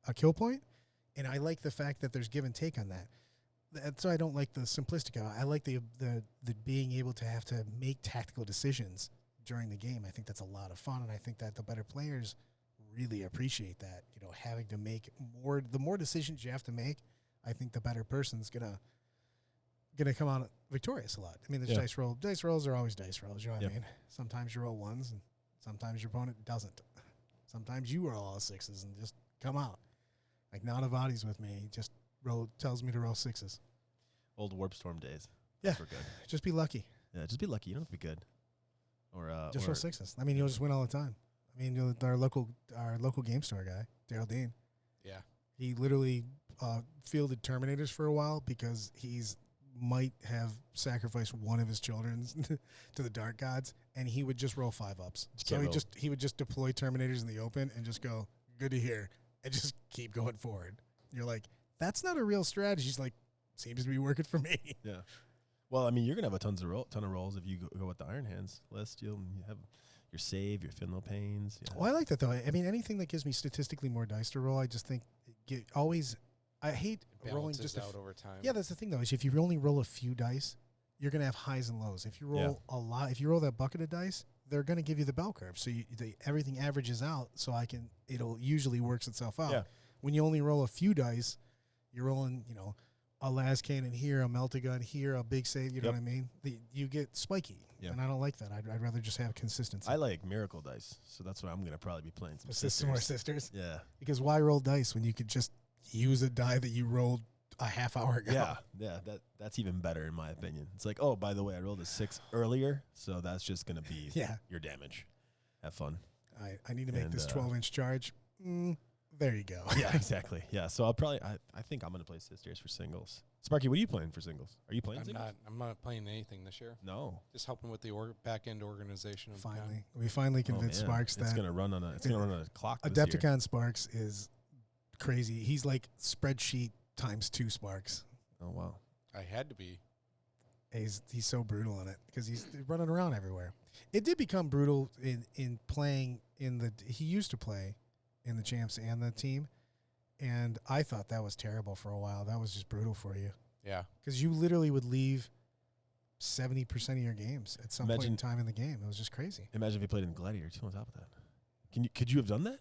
a kill point? And I like the fact that there's give and take on that. That's why I don't like the simplistic. I like the being able to have to make tactical decisions during the game. I think that's a lot of fun, and I think that the better players really appreciate that. Having to make the more decisions you have to make, I think the better person's gonna come out victorious a lot. I mean, there's Yeah. dice rolls. Dice rolls are always dice rolls. You know what Yep. I mean? Sometimes you roll 1s, and sometimes your opponent doesn't. Sometimes you roll all 6s and just come out. Like Nanavati's with me. He just tells me to roll 6s. Old Warp Storm days. Yeah. Those were good. Just be lucky. Yeah, just be lucky. You don't have to be good. Or Just roll 6s. I mean, you'll just win all the time. I mean, our local game store guy, Daryl Dean. Yeah. He literally fielded Terminators for a while because might have sacrificed one of his children to the Dark Gods, and he would just roll 5-ups. So he would just deploy Terminators in the open and just go, good to hear, and just keep going forward. You're like, that's not a real strategy. He's like, seems to be working for me. Yeah. Well, I mean, you're gonna have a ton of rolls if you go with the Iron Hands list. You have your save, your feel no pains. Yeah. Well, I like that though. I mean, anything that gives me statistically more dice to roll, I just think I hate rolling Balances just out over time. Yeah, that's the thing though. Is if you only roll a few dice, you're gonna have highs and lows. If you roll a lot, if you roll that bucket of dice, they're gonna give you the bell curve. So everything averages out. So it'll usually works itself out. Yeah. When you only roll a few dice, you're rolling a las cannon here, a melt-a-gun here, a big save. You know Yep. what I mean? You get spiky, Yep. and I don't like that. I'd rather just have consistency. I like Miracle Dice, so that's what I'm going to probably be playing some Assist some more sisters. sisters. Yeah. Because why roll dice when you could just use a die that you rolled a half hour ago? Yeah, that's even better in my opinion. It's like, oh, by the way, I rolled a 6 earlier, so that's just going to be Yeah. your damage. Have fun. I need to make And, this 12-inch charge. There you go. Yeah, exactly. Yeah, so I think I'm going to play sisters for singles. Sparky, what are you playing for singles? Are you playing singles? I'm not playing anything this year. No. Just helping with the back end organization. Of Finally, we finally convinced Oh, man. Sparks it's that going to run on a clock this year. Adepticon Sparks is crazy. He's like spreadsheet times 2 Sparks. Oh, wow. I had to be. He's so brutal in it because he's running around everywhere. It did become brutal in playing in the. He used to play in the champs and the team, and I thought that was terrible for a while. That was just brutal for you Yeah. because you literally would leave 70% of your games at some point in Imagine- time in the game. It was just crazy. Imagine if you played in Gladiator too on top of that. Could you have done that?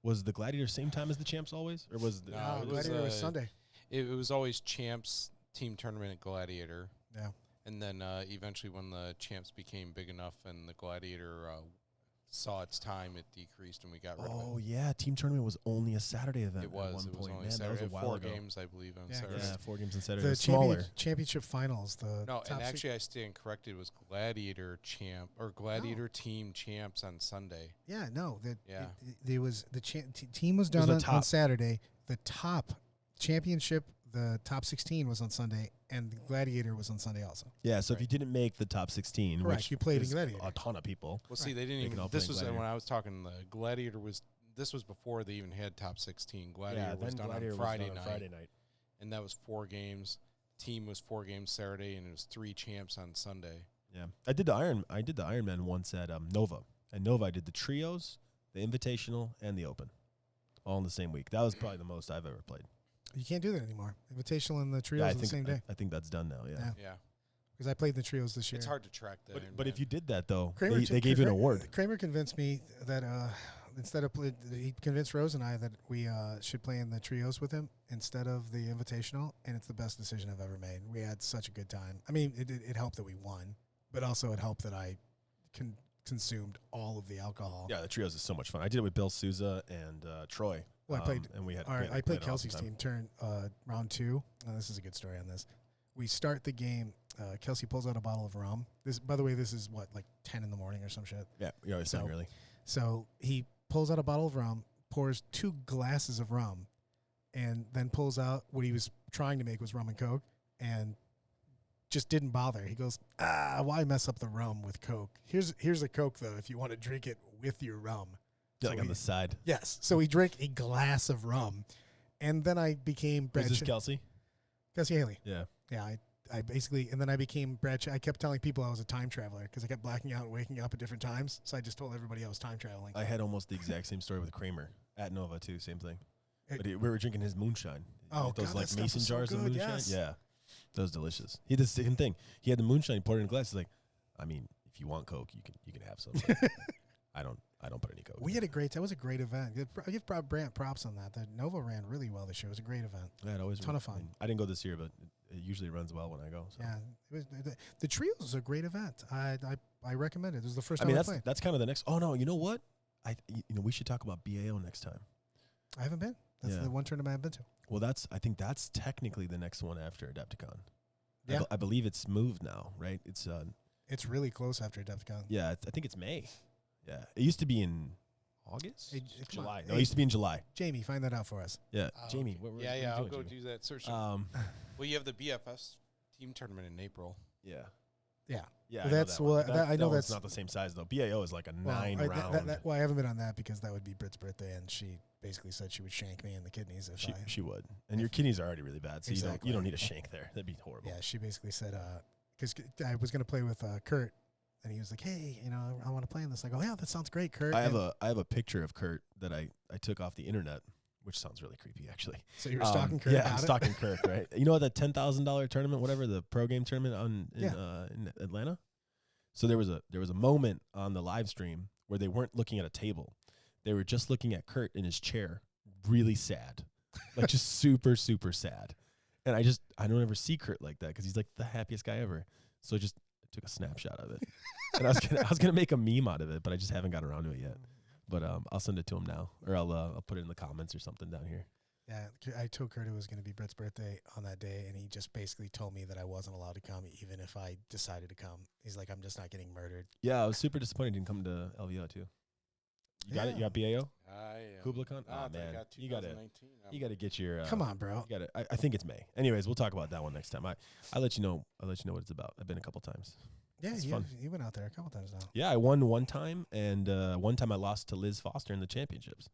Was the Gladiator same time as the champs always, or was the No, No, it was, Gladiator was Sunday. It was always champs team tournament at Gladiator. Yeah. And then eventually when the champs became big enough and the Gladiator saw its time, it decreased and we got rid of Oh yeah, team tournament was only a Saturday event. it. It was. at one It was point. only Man, Saturday. that was a while 4 ago. games, I believe, on Yeah, Saturday. Yeah, 4 games on Saturday. It The was smaller. championship finals. The No, top and six- actually I stand corrected. It was Gladiator champ or Gladiator team champs on Sunday. Yeah, no. Yeah. There was the team was It was done the on top. Saturday. The top championship, the top 16 was on Sunday, and the Gladiator was on Sunday also. Yeah, so if Right. you didn't make the top 16, Correct, which you played in is Gladiator. a ton of people. Well, see, Right. they didn't They can even. all This play was Gladiator. when I was talking. The Gladiator was. This was before they even had top 16. Gladiator was done Gladiator on was Friday done night, Friday night. and that was 4 games. Team was 4 games Saturday, and it was 3 champs on Sunday. Yeah, I did the Ironman once at Nova. At Nova, I did the trios, the Invitational, and the Open, all in the same week. That was probably the most I've ever played. You can't do that anymore. Invitational and the trios Yeah, are the same day. I think that's done now. Yeah. Yeah. Yeah, Because I played the trios this year. it's hard to track that. But if you did that though, Kramer they gave you an award. Kramer convinced me that instead of he convinced Rose and I that we should play in the trios with him instead of the Invitational, and it's the best decision I've ever made. We had such a good time. I mean, it helped that we won, but also it helped that I consumed all of the alcohol. Yeah, the trios is so much fun. I did it with Bill Souza and Troy. Well, I played. and we had. I we played had an awesome Kelsey's time. team. Turn round 2. This is a good story on this. We start the game. Kelsey pulls out a bottle of rum. This, by the way, this is what, like 10 in the morning or some shit. Yeah, you always sound So- really. So he pulls out a bottle of rum, pours 2 glasses of rum, and then pulls out what he was trying to make was rum and Coke, and just didn't bother. He goes, why mess up the rum with Coke? Here's a Coke though, if you want to drink it with your rum. Yeah, So like on we- the side. Yes. So we drank a glass of rum, and then I became Brad. Was this Kelsey? Kelsey Haley. Yeah. Yeah, I basically, and then I became Brad. I kept telling people I was a time traveler because I kept blacking out and waking up at different times. So I just told everybody I was time traveling. I had almost the exact same story with Kramer at Nova too. Same thing. It- But we were drinking his moonshine. Oh, Like those God, like that stuff mason was so jars of good, moonshine. yes. Yeah, that was delicious. He did the same thing. He had the moonshine. He poured it in a glass. He's like, I mean, if you want Coke, you can have some. but I don't put any Coke. We in had it. a great. That was a great event. I give Brant props on that. The Nova ran really well this year. It was a great event. Yeah, it always ton of I fun. mean, I didn't go this year, but it usually runs well when I go. So. Yeah, it was, the trios is a great event. I recommend it. This is the first I time mean, I played. that's kind of the next. Oh no, you know what? We should talk about BAO next time. I haven't been. That's Yeah. the one tournament I've been to. Well, I think that's technically the next one after Adepticon. Yeah. I believe it's moved now, right? It's It's really close after Adepticon. yeah, I think it's May. Yeah, it used to be in August, Hey, come on. July. No, Hey. it used to be in July. Jamie, find that out for us. Yeah, Oh, Jamie. okay. What Yeah, are you I'll doing, go Jamie? do that search. Um, Well, you have the BFS team tournament in April. yeah, Yeah. yeah. Well, I know that's that one. what- I know one's that's- not the same size though. BAO is like a Well, 9 round. well, I haven't been on that because that would be Britt's birthday, and she basically said she would shank me in the kidneys if she would, and your kidneys are already really bad, so Exactly. you don't need a shank there. That'd be horrible. Yeah, she basically said, because I was going to play with Kurt, and he was like, hey, I want to play in this. I go, yeah, that sounds great, Kurt. I And have a picture of Kurt that I took off the internet, which sounds really creepy actually. so you were stalking Kurt Yeah, about I'm it? stalking Kurt, right? You know that $10,000 tournament, whatever, the pro game tournament in Atlanta. So there was a moment on the live stream where they weren't looking at a table, they were just looking at Kurt in his chair, really sad, like just super super sad. And I don't ever see Kurt like that because he's like the happiest guy ever. So I just took a snapshot of it. And I was gonna make a meme out of it, but I just haven't got around to it yet. But I'll send it to him now, or I'll put it in the comments or something down here. Yeah, I told Kurt it was going to be Brett's birthday on that day, and he just basically told me that I wasn't allowed to come, even if I decided to come. He's like, I'm just not getting murdered. Yeah, I was super disappointed he didn't come to LVO too. You got it? You got BAO? KublaCon? Oh, man. You got to get your... Come on, bro. You got I think it's May. Anyways, we'll talk about that one next time. I'll let you know what it's about. I've been a couple times. Yeah, it's fun. You went out there a couple times now. Yeah, I won one time, and one time I lost to Liz Foster in the championships.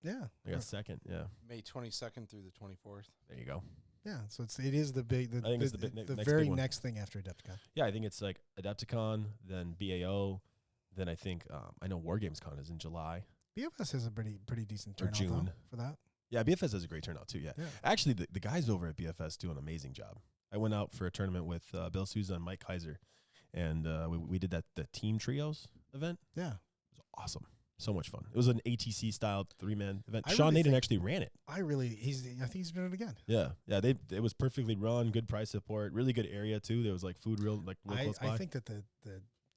Yeah. I got second, yeah. May 22nd through the 24th. There you go. Yeah, so it is the big, I think it's the very big one. next thing after Adepticon. Yeah, I think it's like Adepticon, then BAO, then I think, I know WarGamesCon is in July. BFS has a pretty decent turnout June. though, for that. Yeah, BFS has a great turnout too, yeah. Actually, the guys over at BFS do an amazing job. I went out for a tournament with Bill Souza and Mike Kaiser, and we did the team trios event. Yeah. It was awesome. So much fun. It was an ATC style 3-man event. I Sean really Naden actually ran it. I think he's doing it again. Yeah. It was perfectly run, good price support, really good area too. There was like food real close by. I think that the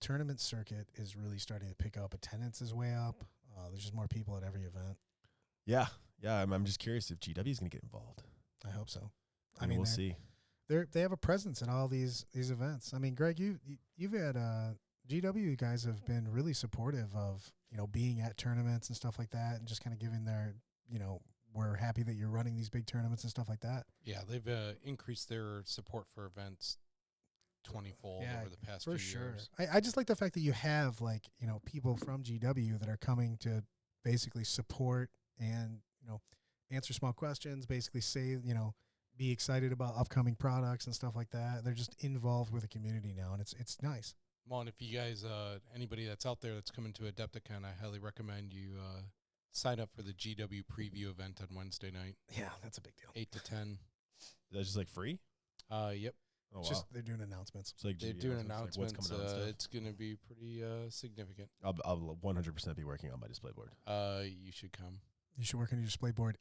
tournament circuit is really starting to pick up. Attendance is way up. There's just more people at every event. Yeah. I'm just curious if GW is going to get involved. I hope so. I mean, we'll see. They have a presence at all these events. I mean, Greg, you've had GW guys have been really supportive of, being at tournaments and stuff like that, and just kind of giving their, we're happy that you're running these big tournaments and stuff like that. Yeah, they've increased their support for events 20-fold over the past few years. I just like the fact that you have people from GW that are coming to basically support and, answer small questions, basically say, be excited about upcoming products and stuff like that. They're just involved with the community now, and it's nice. Well, and if you guys, anybody that's out there that's coming to Adepticon, I highly recommend you sign up for the GW preview event on Wednesday night. Yeah, that's a big deal. 8 to 10. That's just like free? Yep. Oh, wow. Just they're doing announcements. It's like they're doing announcements. Like what's coming out it's going to be pretty significant. I'll 100% be working on my display board. You should come. You should work on your display board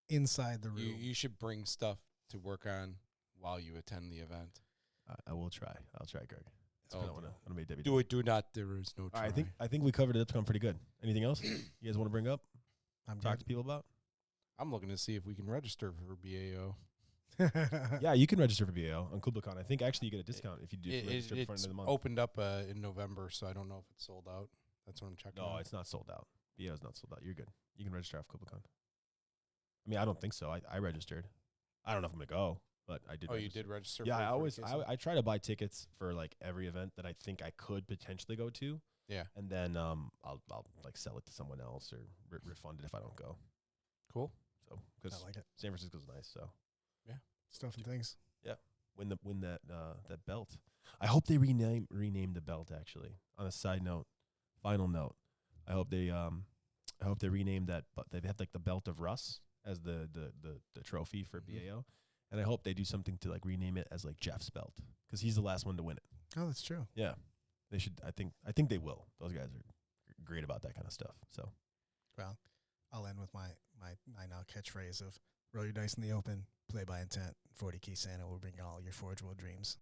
inside the room. You should bring stuff to work on while you attend the event. I will try. I'll try, Greg. I want to make Debbie do it. Do not. There is no try. All right, I think we covered Adepticon pretty good. Anything else you guys want to bring up? Talk to people about? I'm looking to see if we can register for BAO. Yeah, you can register for BAO on KublaCon. I think actually you get a discount if you do register before the end of the month. Opened up in November, so I don't know if it's sold out. That's what I'm checking. No, it's not sold out. BAO is not sold out. You're good. You can register off KublaCon. I mean, I don't think so. I registered. I don't know if I'm gonna go, but I did. Oh, you did register? Yeah, I try to buy tickets for like every event that I think I could potentially go to. Yeah, and then I'll like sell it to someone else or refund it if I don't go. Cool. So because I like it. San Francisco's nice. So yeah, stuff and things. Yeah, win that belt. I hope they rename the belt. Actually, on a side note, final note, I hope they rename that. But they have like the belt of Russ as the trophy for BAO, and I hope they do something to like rename it as like Jeff's belt because he's the last one to win it. Oh, that's true. Yeah, they should. I think they will. Those guys are great about that kind of stuff. So, well, I'll end with my now catchphrase of roll your dice in the open, play by intent, 40 key Santa will bring all your Forge World dreams.